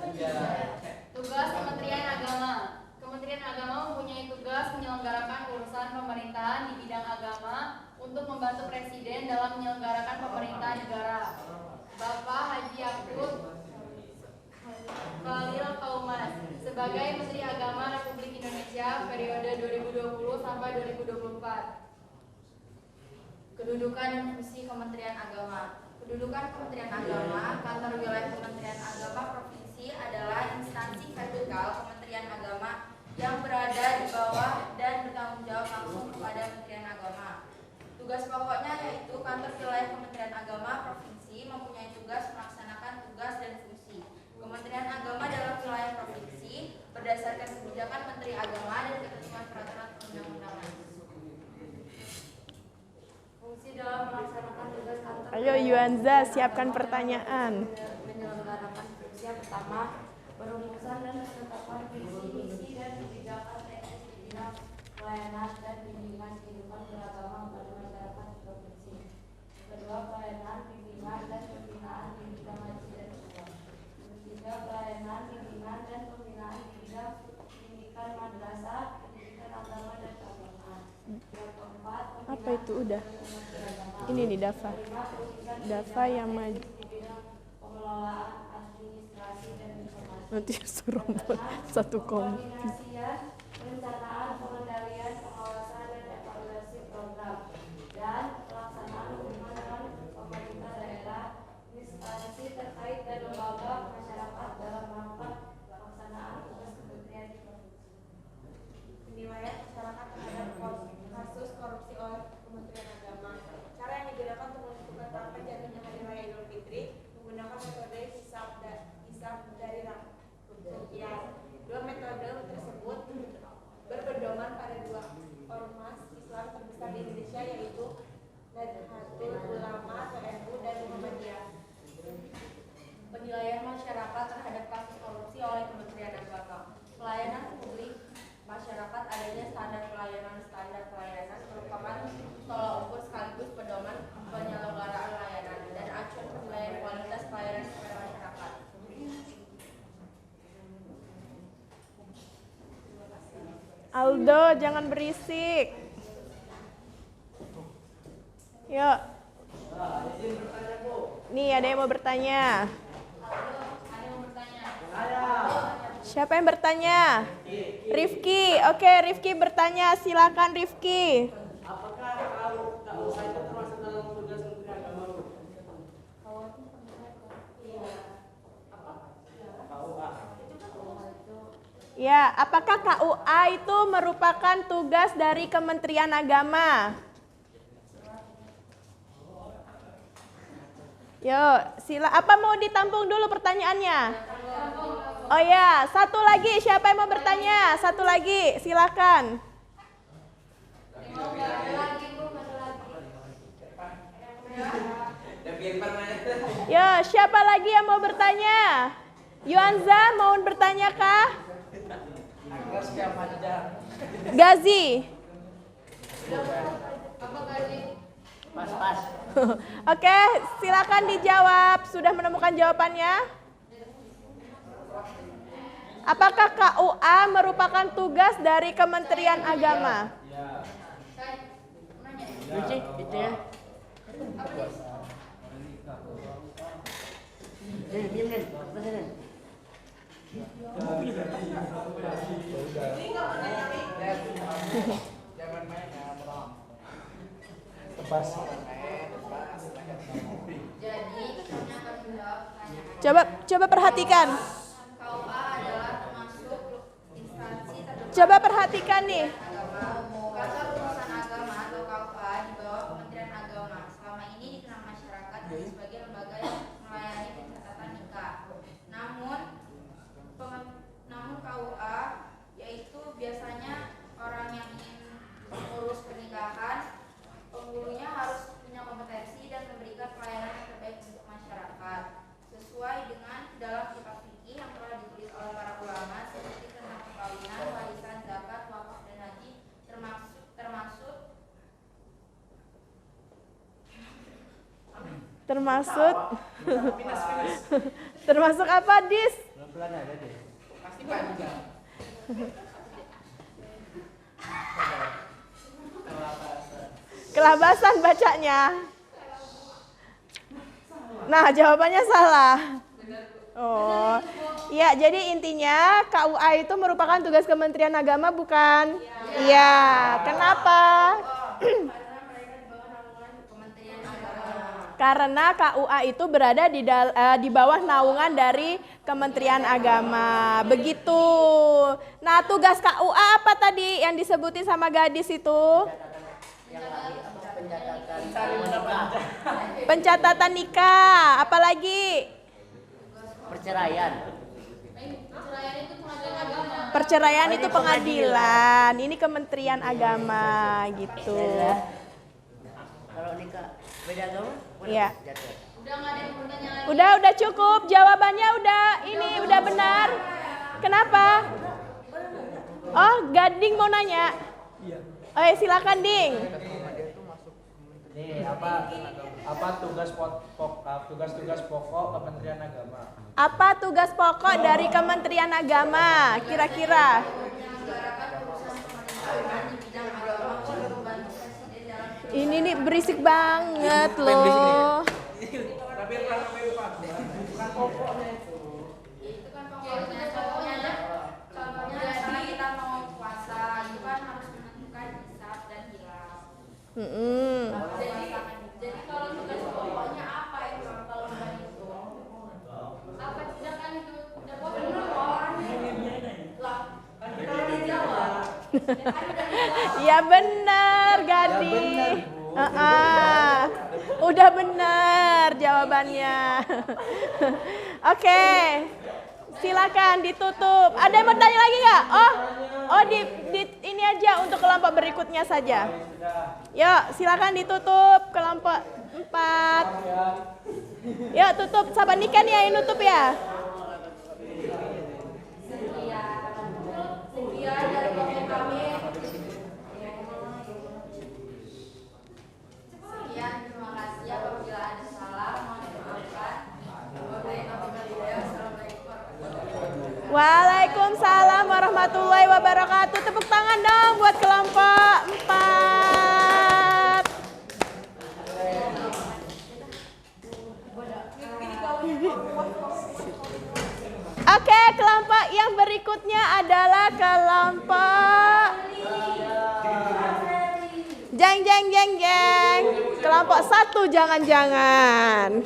Tugas Kementerian Agama. Kementerian Agama mempunyai tugas menyelenggarakan urusan pemerintahan di bidang agama untuk membantu Presiden dalam menyelenggarakan pemerintahan negara. Bapak Haji Yakut Khalil Kaumas sebagai Menteri Agama Republik Indonesia periode 2020 sampai 2024. Kedudukan dan fungsi Kementerian Agama. Kedudukan Kementerian Agama, kantor wilayah Kementerian Agama Provinsi adalah instansi vertikal Kementerian Agama yang berada di bawah dan bertanggung jawab langsung kepada Kementerian Agama. Tugas pokoknya yaitu kantor wilayah Kementerian Agama Provinsi mempunyai tugas melaksanakan tugas dan fungsi Kementerian Agama dalam wilayah provinsi berdasarkan kebijakan Menteri Agama dan ketentuan peraturan perundang-undangan. Fungsi dalam melaksanakan tugas kantor. Ayo Yuanza, siapkan pertanyaan. Menyelenggarakan fungsi yang pertama, perumusan dan penetapan visi misi dan kebijakan teknis di bidang pelayanan dan bimbingan kehidupan beragama pada masyarakat provinsi. Kedua, pelayanan, bimbingan dan pembinaan di bidang haji dan umroh. Ketiga, pelayanan, bimbingan dan pembinaan di bidang pendidikan madrasah, pendidikan agama dan keagamaan. Yang keempat, Apa itu udah? Ini nih Dafa. Dafa yang maju. di bidang pengelolaan administrasi dan informasi. Nanti suruh buat satu kompi. Koordinasian, perencanaan, pengendalian, pengawasan dan evaluasi program dan pelaksanaan hubungan dengan pemerintah daerah, instansi terkait dan lembaga masyarakat dalam rangka pelaksanaan tugas kementerian. Penilaian masyarakat terhadap kasus korupsi oleh Kementerian Agama. Cara yang digunakan untuk menentukan kapan jatuhnya hari raya Idul Fitri menggunakan metode hisab dari rupiah. Dua metode tersebut berpedoman pada dua ormas Islam terbesar di Indonesia yaitu Nahdlatul Ulama atau NU dan Muhammadiyah. Penilaian masyarakat terhadap kasus korupsi oleh Kementerian Agama. Pelayanan publik masyarakat adanya standar pelayanan merupakan tolak ukur sekaligus pedoman penyelenggaraan layanan dan acuan penilaian kualitas pelayanan kepada masyarakat. Aldo, jangan berisik. Yuk. Nih ada yang mau bertanya. Ada yang mau bertanya? Siapa yang bertanya? Rifki. Oke, Rifki bertanya. Silakan Rifki. Apakah KUA itu termasuk dalam tugas Menteri Agama? Ya, apakah KUA itu merupakan tugas dari Kementerian Agama? Yuk, apa mau ditampung dulu pertanyaannya? Oh ya, satu lagi, siapa yang mau bertanya? Satu lagi, silakan. Yo, siapa lagi yang mau bertanya? Yuanza mau bertanya kah? Gazi. Pas. Oke, silakan dijawab. Sudah menemukan jawabannya? Apakah KUA merupakan tugas dari Kementerian Agama? Itu ya. Coba perhatikan. KUA adalah termasuk instansi terdepan Coba perhatikan nih. agama. Kantor Urusan Agama atau KUA di bawah Kementerian Agama. Selama ini dikenal masyarakat sebagai lembaga yang melayani pencatatan nikah. Namun KUA yaitu biasanya orang yang ingin mengurus pernikahan, penghulunya harus punya kompetensi dan memberikan pelayanan yang terbaik untuk masyarakat sesuai dengan dalam kitab fikih yang telah ditulis oleh para ulama seperti tentang perkawinan, warisan, zakat, wakaf dan haji Termasuk apa, Dis? Pelan-pelan ada deh. Pasti panjang. Kelabasan bacanya. Nah, jawabannya salah. Oh, ya, jadi intinya KUA itu merupakan tugas Kementerian Agama, bukan? Iya. Kenapa? Karena KUA itu berada di bawah naungan dari Kementerian Agama. Begitu. Nah, tugas KUA apa tadi yang disebutin sama gadis itu? Yang lagi pencatatan Pencatatan nikah. Apalagi? perceraian. Perceraian itu pengadilan. Ini Kementerian Agama gitu. Kalau nikah beda agama? Iya. Jatuh. Udah cukup. Jawabannya udah benar. Kenapa? Oh, Gading mau nanya. Oh, silakan Ding. Nih, apa tugas-tugas pokok Kementerian Agama? Apa tugas pokok dari Kementerian Agama? Kira-kira? Ini nih berisik banget loh. Contohnya misalnya kita mau puasa, itu kan harus menentukan hisab dan hilal. Jadi kalau tugas pokoknya apa itu kalau bukan itu? Apa tidak kan itu? Jawab benar kok. Kita udah jawab. Ya benar, Gading. Udah benar jawabannya. Oke. Silakan ditutup. Ada yang mau tanya lagi nggak? Oh di ini aja untuk kelompok berikutnya saja. Yuk, silakan ditutup kelompok 4. Yuk, tutup. Sahabat Niken ya yang nutup ya. Sekian dari kelompok kami. Sekian, terima kasih. Apabila ada salah, mohon dimaafkan. Waalaikumsalam warahmatullahi wabarakatuh. Tepuk tangan dong buat kelompok 4. Oke, kelompok yang berikutnya adalah kelompok jeng. Kelompok 1 jangan-jangan.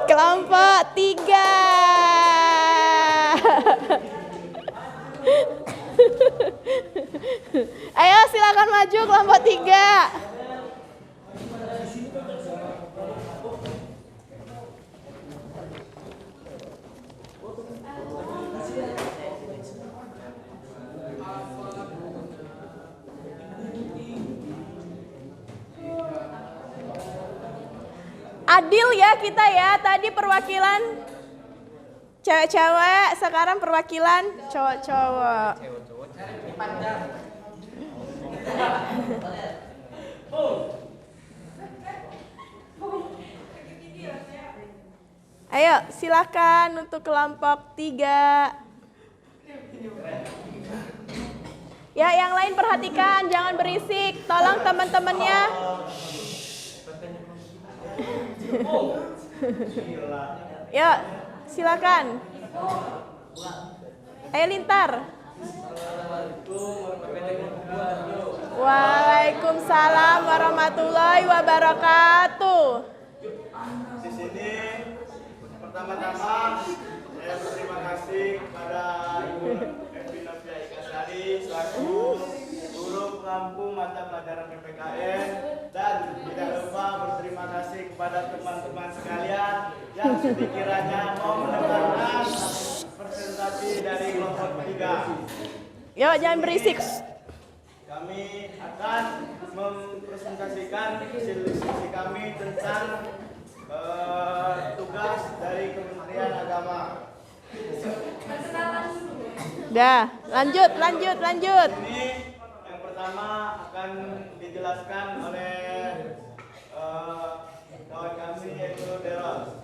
Kelompok 3. Ayo silakan maju kelompok 3. Adil ya kita ya, tadi perwakilan cewek-cewek, sekarang perwakilan cowok-cowok. Ayo silakan untuk kelompok 3. Ya yang lain perhatikan, jangan berisik, tolong teman-temannya. Yuk, silakan. Ayo Lintar. Waalaikumsalam warahmatullahi wabarakatuh. Di sini pertama-tama saya berterima kasih kepada Ibu Evi Novia Ikasari selaku guru pengampu mata pelajaran PPKN, dan tidak lupa berterima kasih kepada teman-teman sekalian yang sekiranya mau mendengarkan presentasi dari kelompok 3. Yuk, jangan berisik. Kami akan mempresentasikan hasil diskusi kami tentang tugas dari Kementerian Agama. Dah, lanjut. Ini yang pertama pertama akan dijelaskan oleh kawan kami yaitu Deros.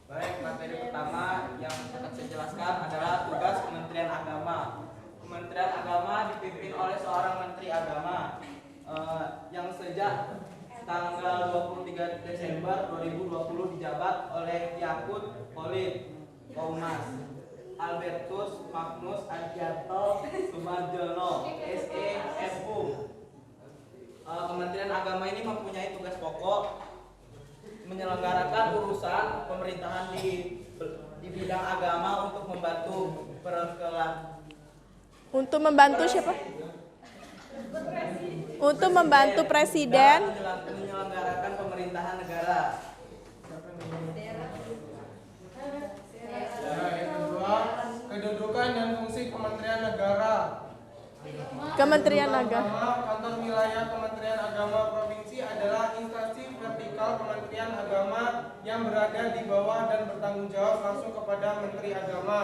Baik, materi pertama yang akan saya jelaskan adalah tugas Kementerian Agama. Kementerian Agama dipimpin oleh seorang Menteri Agama yang sejak tanggal 23 Desember 2020 dijabat oleh Yakut Khalid Kaumas Albertus Magnus Adianto Sumarjono SEFU. Kementerian Agama ini mempunyai tugas pokok menyelenggarakan urusan pemerintahan di bidang agama untuk membantu Untuk membantu siapa? Untuk membantu presiden. menyelenggarakan pemerintahan negara. Yang kedua, kedudukan dan fungsi Kementerian Negara. Kementerian Yang Agama. pertama, kantor wilayah Kementerian Agama Provinsi adalah instansi vertikal Kementerian Agama yang berada di bawah dan bertanggung jawab langsung kepada Menteri Agama.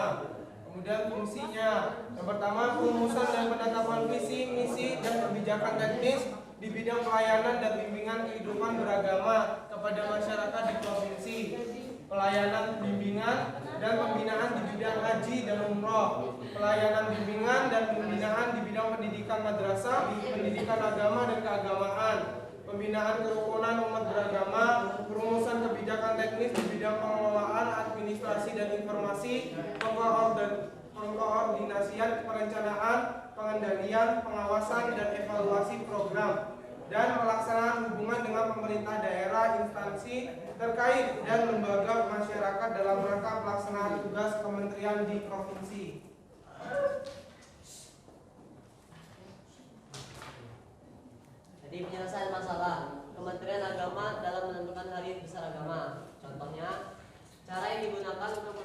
Kemudian fungsinya, yang pertama perumusan dan penetapan visi, misi, dan kebijakan teknis di bidang pelayanan dan bimbingan kehidupan beragama kepada masyarakat di provinsi, pelayanan bimbingan dan pembinaan di bidang haji dan umroh, pelayanan bimbingan dan pembinaan di bidang pendidikan madrasah, pendidikan agama dan keagamaan, pembinaan kerukunan umat beragama, perumusan kebijakan teknis di bidang pengelolaan, administrasi dan informasi, pengkoordinasian perencanaan, pengendalian, pengawasan dan evaluasi program, dan pelaksanaan hubungan dengan pemerintah daerah, instansi terkait dan lembaga masyarakat dalam rangka pelaksanaan tugas kementerian di provinsi. Jadi penyelesaian masalah Kementerian Agama dalam menentukan hari besar agama. Contohnya, cara yang digunakan untuk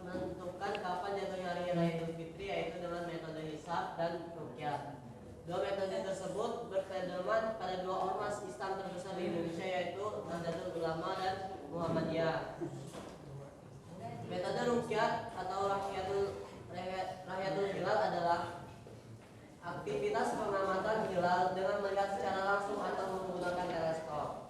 menentukan kapan jatuhnya hari raya Idul Fitri yaitu dengan metode hisab dan ruqyah. Dua metode tersebut berpedoman pada dua ormas Islam terbesar di Indonesia yaitu Nahdlatul Ulama dan Muhammadiyah. Metode ruqyah atau Rahyatul Hilal adalah aktivitas pengamatan hilal dengan melihat secara langsung atau menggunakan teleskop.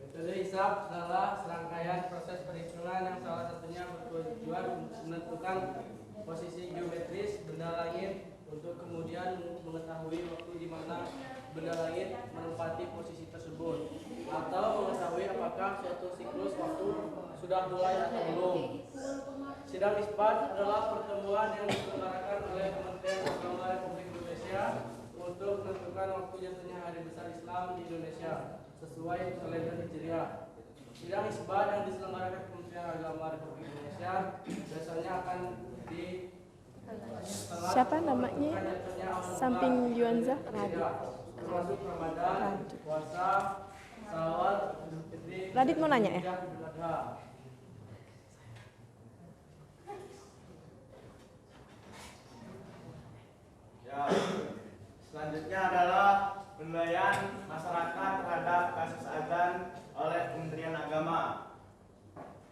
Metode hisab adalah serangkaian proses perhitungan yang salah satunya bertujuan menentukan posisi geometris benda langit untuk kemudian mengetahui waktu di mana benda langit menempati posisi tersebut atau mengetahui apakah suatu siklus waktu sudah mulai atau belum. Sidang isbat adalah pertemuan yang diselenggarakan oleh Kementerian Agama Republik Indonesia untuk menentukan waktu jatuhnya hari besar Islam di Indonesia sesuai kalender Hijriah. Sidang isbat yang diselenggarakan Kementerian Agama Republik Indonesia biasanya akan di Siapa namanya? Samping Yuanza? termasuk Ramadan, puasa, Syawal, Idul Fitri. Radit mau nanya ya? Idul Adha. Ya, selanjutnya adalah penilaian masyarakat terhadap kasus azan oleh Kementerian Agama.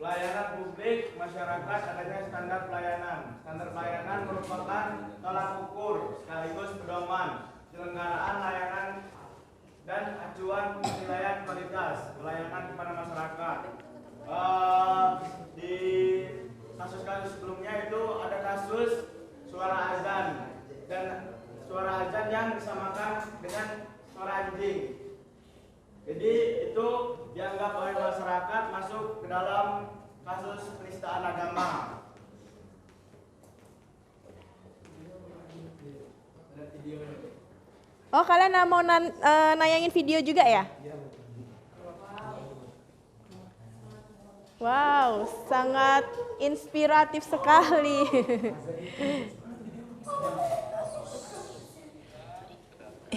Pelayanan publik masyarakat adanya standar pelayanan. Standar pelayanan merupakan tolak ukur sekaligus pedoman penyelenggaraan layanan dan acuan penilaian kualitas pelayanan kepada masyarakat. Di kasus-kasus sebelumnya itu ada kasus suara azan dan suara azan yang disamakan dengan suara anjing. Jadi itu dianggap oleh masyarakat masuk ke dalam kasus penistaan agama. Oh, kalian mau nayangin video juga ya? Wow, sangat inspiratif sekali.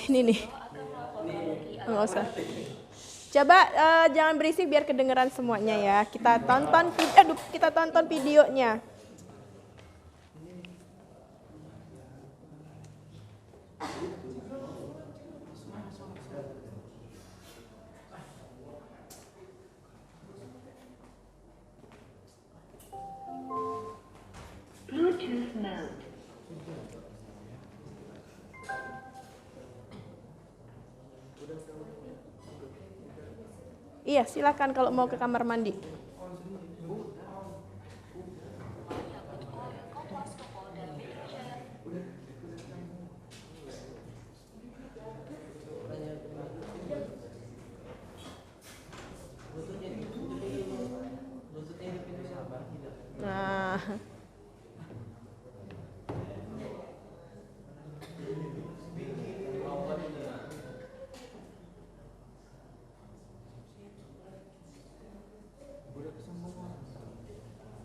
Ini nih. Nggak usah. Coba jangan berisik biar kedengeran semuanya ya. Kita tonton videonya. Bluetooth mode. Iya, silakan kalau mau ke kamar mandi. Nah,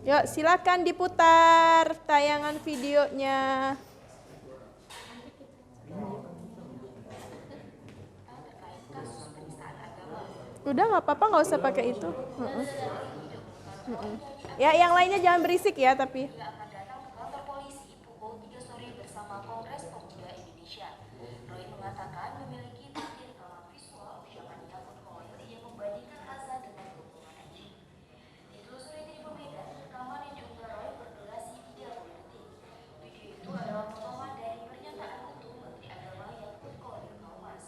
yuk silakan diputar tayangan videonya. Udah nggak apa-apa, nggak usah pakai itu. Ya, yang lainnya jangan berisik ya, tapi. akan datang ke kantor polisi pukul 3 sore bersama Kongres Pemuda Indonesia. Roy mengatakan memiliki bukti rekaman visual ucapan Yakut Khalil yang membandingkan azan dengan hubungan anjing. Ditelusuri dari berbeda, rekaman yang diunggah Roy berdurasi 30 detik. Video itu adalah potongan dari pernyataan utuh Menteri Agama Yakut Khalil Kaumas.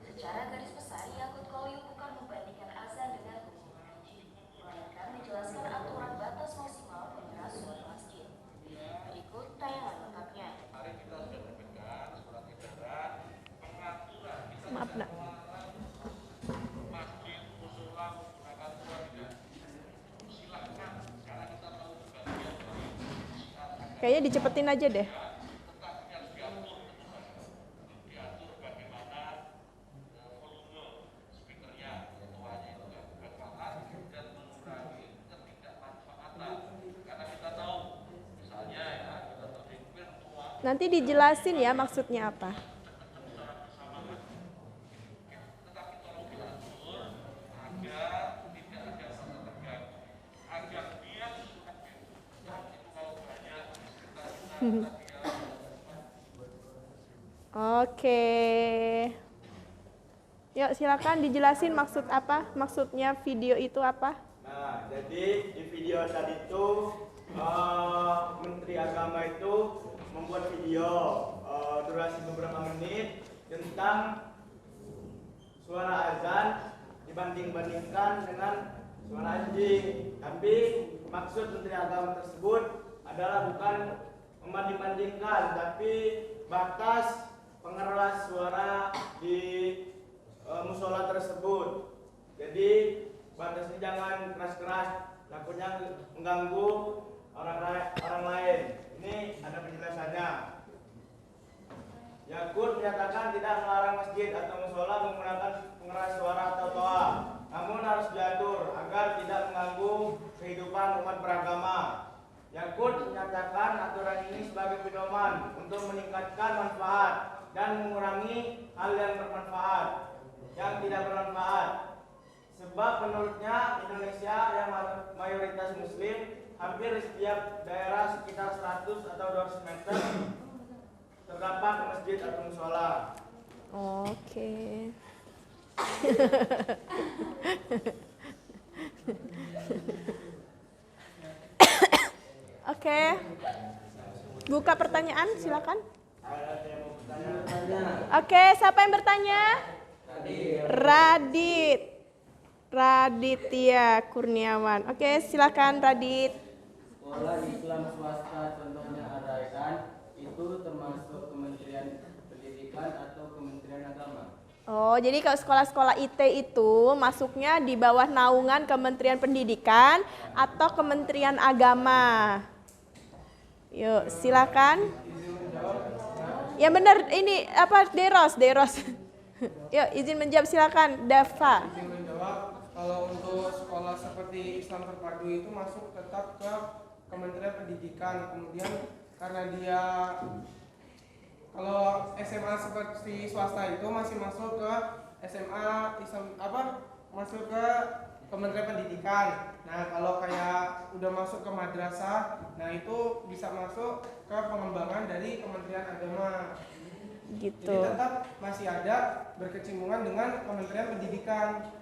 Secara garis besar, Yakut Khalil bukan membandingkan azan dengan hubungan anjing, melainkan menjelaskan aturan batas maksimal pengeras suara masjid. Berikut tayangan lengkapnya. Maaf nak. Kayaknya dicepetin aja deh. Nanti dijelasin ya maksudnya apa. Oke. Yuk silakan dijelasin maksud apa? Maksudnya video itu apa? Nah, jadi di video tadi itu Menteri Agama itu membuat video durasi beberapa menit tentang suara azan dibanding-bandingkan dengan suara anjing. Tapi maksud Menteri Agama tersebut adalah bukan membanding-bandingkan, tapi batas pengeras suara di musola tersebut. Jadi batasnya jangan keras-keras, takutnya mengganggu orang lain. Ini ada penjelasannya. Yakut menyatakan tidak melarang masjid atau musola menggunakan pengeras suara atau toa, namun harus diatur agar tidak mengganggu kehidupan umat beragama. Yakut menyatakan aturan ini sebagai pedoman untuk meningkatkan manfaat dan mengurangi hal yang bermanfaat, yang tidak bermanfaat. Sebab menurutnya Indonesia yang mayoritas muslim, hampir di setiap daerah sekitar 100 atau 200 meter terdapat masjid atau musola. Oke. Oke. Buka pertanyaan, silakan. Oke, siapa yang bertanya? Raditya Kurniawan. Oke, silakan Radit. Sekolah Islam swasta contohnya Al-Raihan itu termasuk Kementerian Pendidikan atau Kementerian Agama? Oh, jadi kalau sekolah-sekolah IT itu masuknya di bawah naungan Kementerian Pendidikan atau Kementerian Agama. Yuk, silakan. Ya benar, ini apa? Deros. Yuk, izin menjawab, silakan, Dava. Izin menjawab, kalau untuk sekolah seperti Islam Terpadu itu masuk tetap ke Kementerian Pendidikan. Kemudian karena dia kalau SMA seperti swasta itu masih masuk ke SMA Islam masuk ke Kementerian Pendidikan. Nah, kalau kayak udah masuk ke madrasah, nah itu bisa masuk ke pengembangan dari Kementerian Agama. Gitu. Jadi tetap masih ada berkecimpungan dengan Kementerian Pendidikan.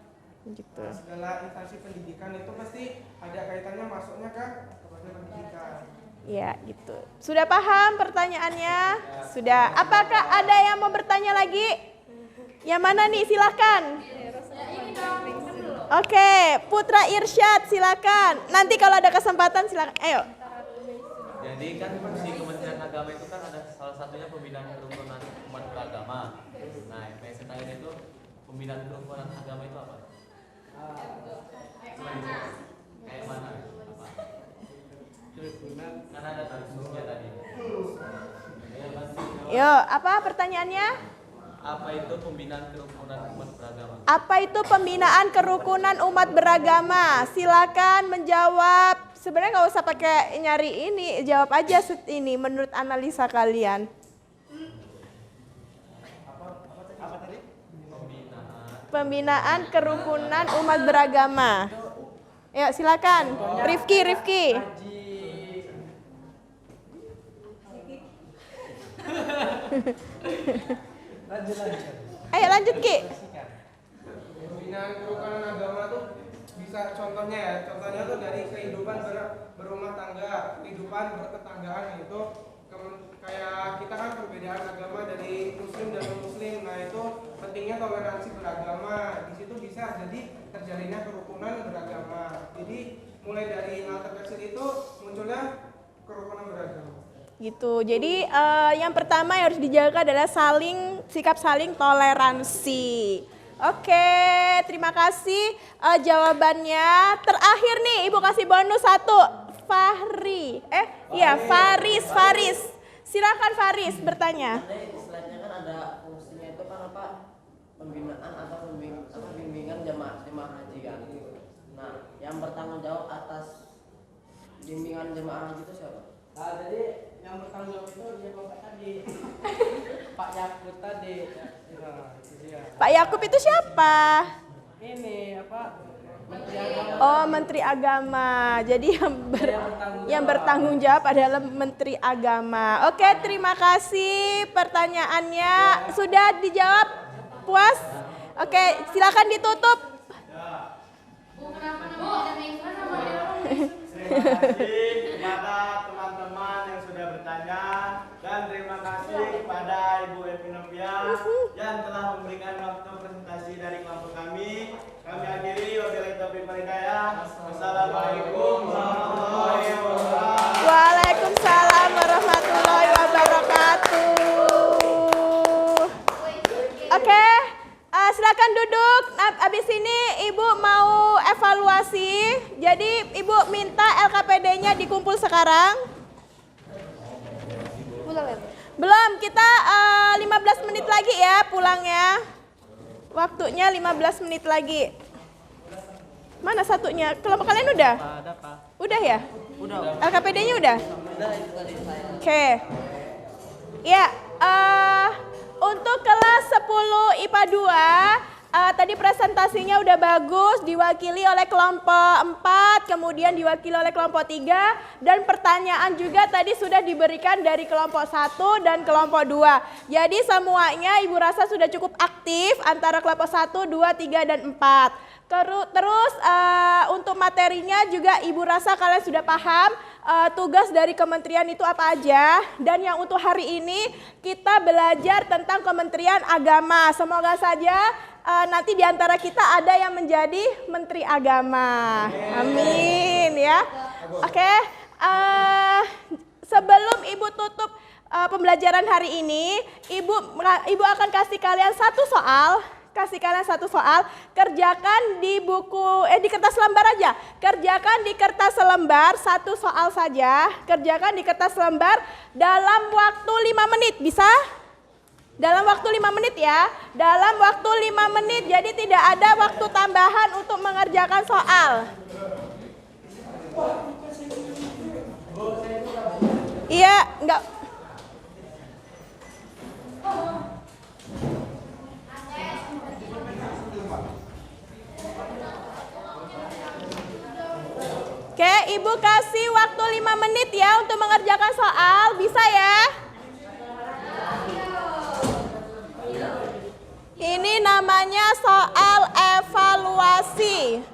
Gitu. Nah, segala instansi pendidikan itu pasti ada kaitannya masuknya ke Kementerian Pendidikan. Ya, gitu. Sudah paham pertanyaannya? Sudah. Apakah ada yang mau bertanya lagi? Yang mana nih? Silakan. Ini dong, kan belum. Oke, Putra Irsyad silakan. Nanti kalau ada kesempatan silakan. Ayo. Jadi kan fungsi Kementerian Agama itu kan ada salah satunya pembinaan kerukunan umat beragama. Nah, yang saya tanya itu pembinaan kerukunan agama itu apa? Kayak mana? Apa? Kerukunan kan ada fungsinya tadi. Yo, apa pertanyaannya? Apa itu pembinaan kerukunan umat beragama? Apa itu pembinaan kerukunan umat beragama? Silakan menjawab. Sebenarnya nggak usah pakai nyari ini, jawab aja ini menurut analisa kalian. Pembinaan kerukunan umat beragama. Yuk silakan, Rifki. Ayo lanjut Ki. Pembinaan kerukunan agama tuh bisa contohnya tuh dari kehidupan berumah tangga, kehidupan bertetanggaan itu kayak kita kan perbedaan agama dari muslim dan non muslim. Nah itu pentingnya toleransi beragama. Di situ bisa jadi terjalinnya kerukunan beragama. Jadi mulai dari hal terkecil itu munculnya kerukunan beragama. Gitu. Jadi yang pertama yang harus dijaga adalah sikap saling toleransi. Oke, terima kasih jawabannya. Terakhir nih, Ibu kasih bonus 1. Fahri. Faris. Silakan Faris bertanya. Istilahnya kan ada fungsinya itu kan apa? Pembinaan atau bimbingan jemaah haji kan. Nah, yang bertanggung jawab atas bimbingan jemaah haji itu siapa? Jadi yang bertanggung jawab itu dia Bapak tadi. Pak Yakut tadi. Pak Yakub itu siapa? Ini apa? Menteri Agama. Oh, Menteri Agama. Jadi yang bertanggung jawab adalah Menteri Agama. Oke, terima kasih pertanyaannya. Sudah dijawab? Puas? Oke, silakan ditutup. Terima kasih kepada teman-teman yang sudah bertanya dan terima kasih kepada Ibu Evi Novia yang telah memberikan waktu presentasi dari kelompok kami. Kami akhiri, wabillahi taufiq wal hidayah. Wassalamualaikum warahmatullahi wabarakatuh. Waalaikumsalam warahmatullahi wabarakatuh. Oke, silakan duduk. Abis ini Ibu mau evaluasi. Jadi Ibu minta LKPD-nya dikumpul sekarang. Belum, kita 15 menit lagi ya pulangnya. Waktunya 15 menit lagi. Mana satunya? Kelompok kalian udah? Ada Pak. Udah ya? Udah. LKPD-nya udah? Udah itu tadi saya. Oke. Ya, untuk kelas 10 IPA 2 tadi presentasinya udah bagus, diwakili oleh kelompok 4, kemudian diwakili oleh kelompok 3, dan pertanyaan juga tadi sudah diberikan dari kelompok 1 dan kelompok 2. Jadi semuanya Ibu rasa sudah cukup aktif antara kelompok 1, 2, 3, dan 4. Terus untuk materinya juga Ibu rasa kalian sudah paham tugas dari kementerian itu apa aja. Dan yang untuk hari ini kita belajar tentang Kementerian Agama. Semoga saja nanti di antara kita ada yang menjadi Menteri Agama. Amin ya. Oke, sebelum Ibu tutup pembelajaran hari ini, Ibu akan kasih kalian satu soal, kerjakan di di kertas lembar aja. Kerjakan di kertas lembar, satu soal saja. Kerjakan di kertas lembar dalam waktu 5 menit, bisa? Dalam waktu 5 menit ya. Dalam waktu 5 menit, jadi tidak ada waktu tambahan untuk mengerjakan soal. Iya, enggak. Oke, Ibu kasih waktu 5 menit ya untuk mengerjakan soal, bisa ya? Ini namanya soal evaluasi.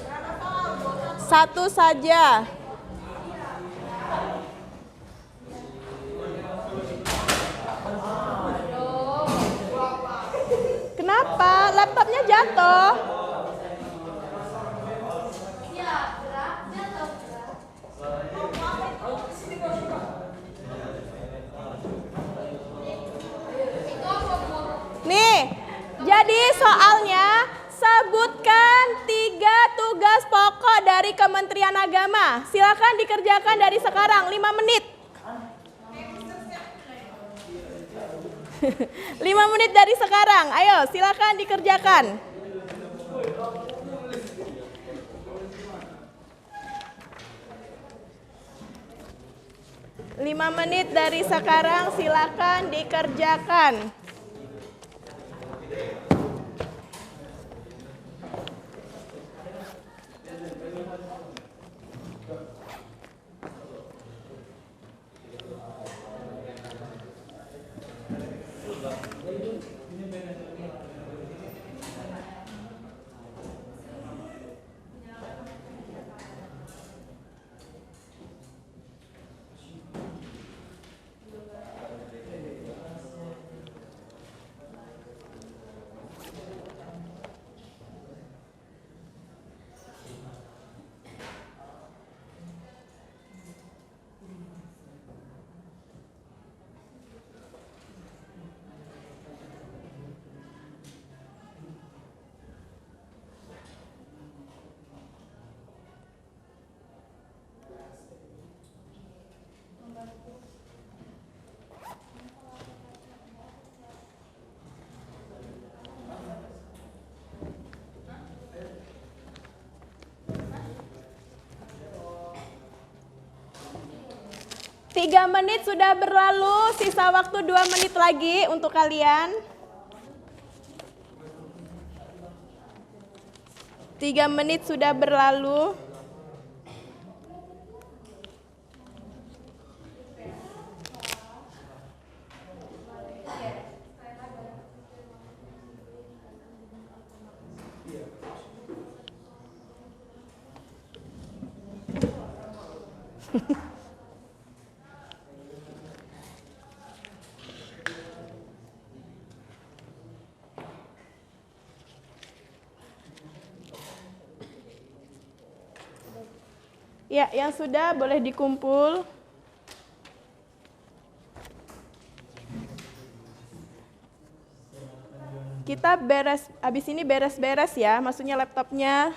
Berapa soal? Satu saja. Kenapa? Laptopnya jatuh. Nih, jadi soalnya sebutkan 3 tugas pokok dari Kementerian Agama. Silakan dikerjakan dari sekarang, 5 menit. 5 menit dari sekarang, ayo silakan dikerjakan. Lima menit dari sekarang silakan dikerjakan. Tiga menit sudah berlalu, sisa waktu 2 menit lagi untuk kalian. 3 menit sudah berlalu. Ya, yang sudah boleh dikumpul. Kita habis ini beres-beres ya, maksudnya laptopnya.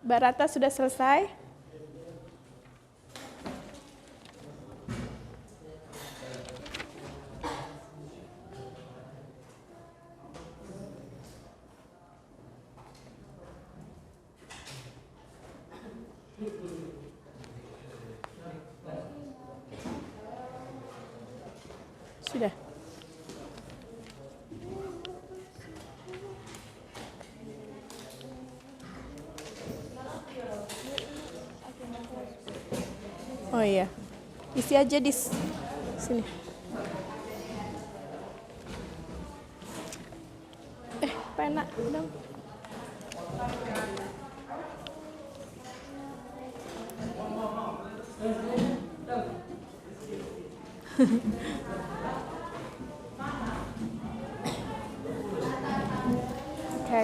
Barata sudah selesai? Sudah. Oh iya, isi aja di sini. Pena dong. Oke.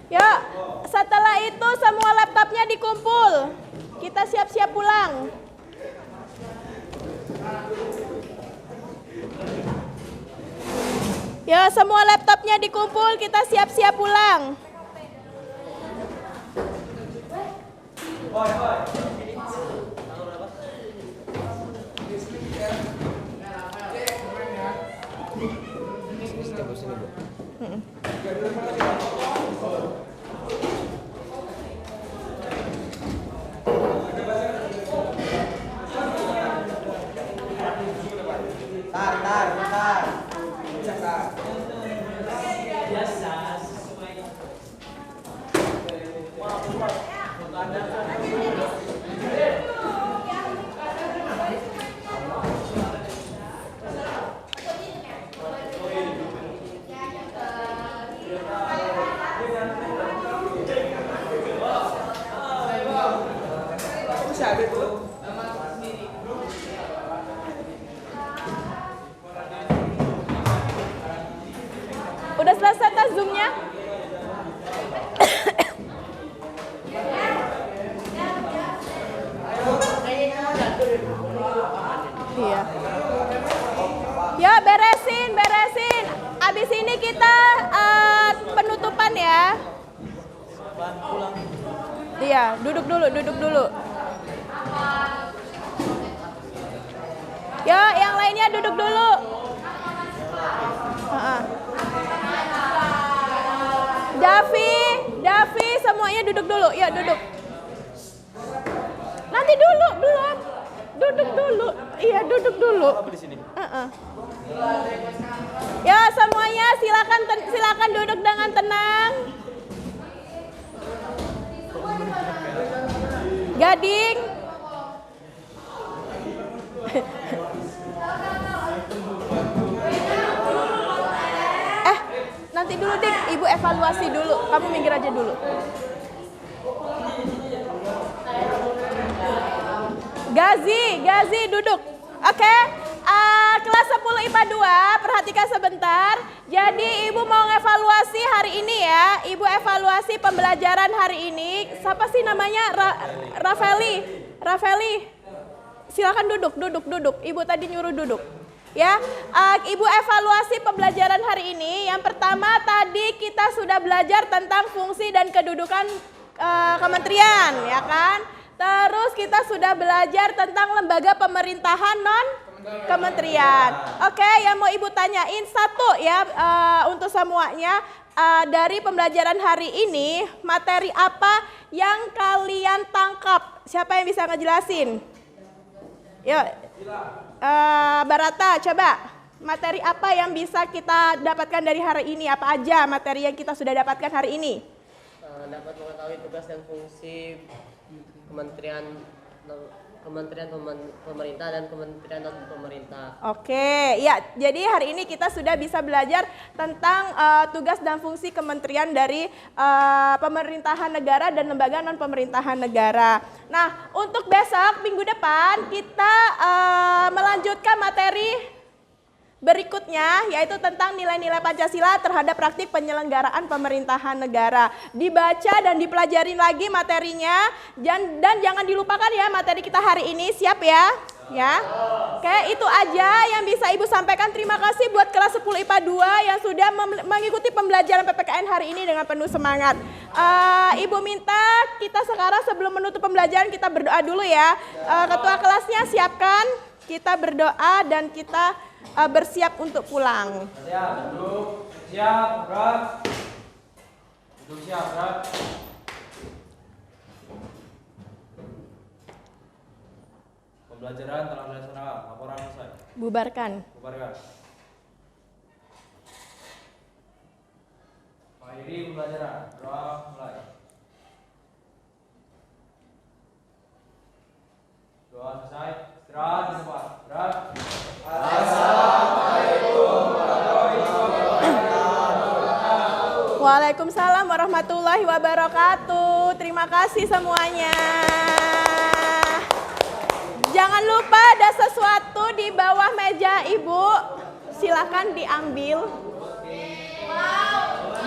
Yuk, setelah itu semua laptopnya dikumpul. Kita siap-siap pulang. Ya, semua laptopnya dikumpul, kita siap-siap pulang. Udah selesai tas Zoom-nya? Iya. Ya beresin. Abis ini kita penutupan ya. Iya, duduk dulu. Ya, yang lainnya duduk dulu. Davi, semuanya duduk dulu. Ya, duduk. Nanti dulu, belum. Duduk dulu. Iya, duduk dulu. Ya, semuanya silakan duduk dengan tenang. Gading. Nanti dulu Dik, Ibu evaluasi dulu. Kamu minggir aja dulu. Gazi duduk. Oke. Kelas 10 IPA 2, perhatikan sebentar. Jadi Ibu mau evaluasi hari ini ya. Ibu evaluasi pembelajaran hari ini. Siapa sih namanya? Rafeli. Silakan duduk. Ibu tadi nyuruh duduk. Ya, Ibu evaluasi pembelajaran hari ini. Yang pertama tadi kita sudah belajar tentang fungsi dan kedudukan kementerian, ya kan? Terus kita sudah belajar tentang lembaga pemerintahan non kementerian. Oke, yang mau Ibu tanyain satu ya untuk semuanya dari pembelajaran hari ini, materi apa yang kalian tangkap? Siapa yang bisa ngejelasin? Yuk. Barata, coba materi apa yang bisa kita dapatkan dari hari ini? Apa aja materi yang kita sudah dapatkan hari ini? Dapat mengetahui tugas dan fungsi kementerian pemerintah dan kementerian non pemerintah. Oke, ya. Jadi hari ini kita sudah bisa belajar tentang tugas dan fungsi kementerian dari pemerintahan negara dan lembaga non pemerintahan negara. Nah, untuk besok minggu depan kita melanjutkan materi berikutnya, yaitu tentang nilai-nilai Pancasila terhadap praktik penyelenggaraan pemerintahan negara. Dibaca dan dipelajarin lagi materinya, dan jangan dilupakan ya materi kita hari ini. Siap ya? Ya. Oke, itu aja yang bisa Ibu sampaikan. Terima kasih buat kelas 10 IPA 2 yang sudah mengikuti pembelajaran PPKN hari ini dengan penuh semangat. Ibu minta kita sekarang sebelum menutup pembelajaran kita berdoa dulu ya. Ketua kelasnya siapkan, kita berdoa dan kita bersiap untuk pulang. Siap, duduk. Siap, gerak. Duduk siap, gerak. Pembelajaran telah dilaksanakan. Laporan selesai. Bubarkan. Akhiri pembelajaran. Doa mulai. Doa selesai. Istirahat di tempat. Gerak. Waalaikumsalam warahmatullahi wabarakatuh. Terima kasih semuanya. Jangan lupa ada sesuatu di bawah meja Ibu. Silakan diambil. Wow.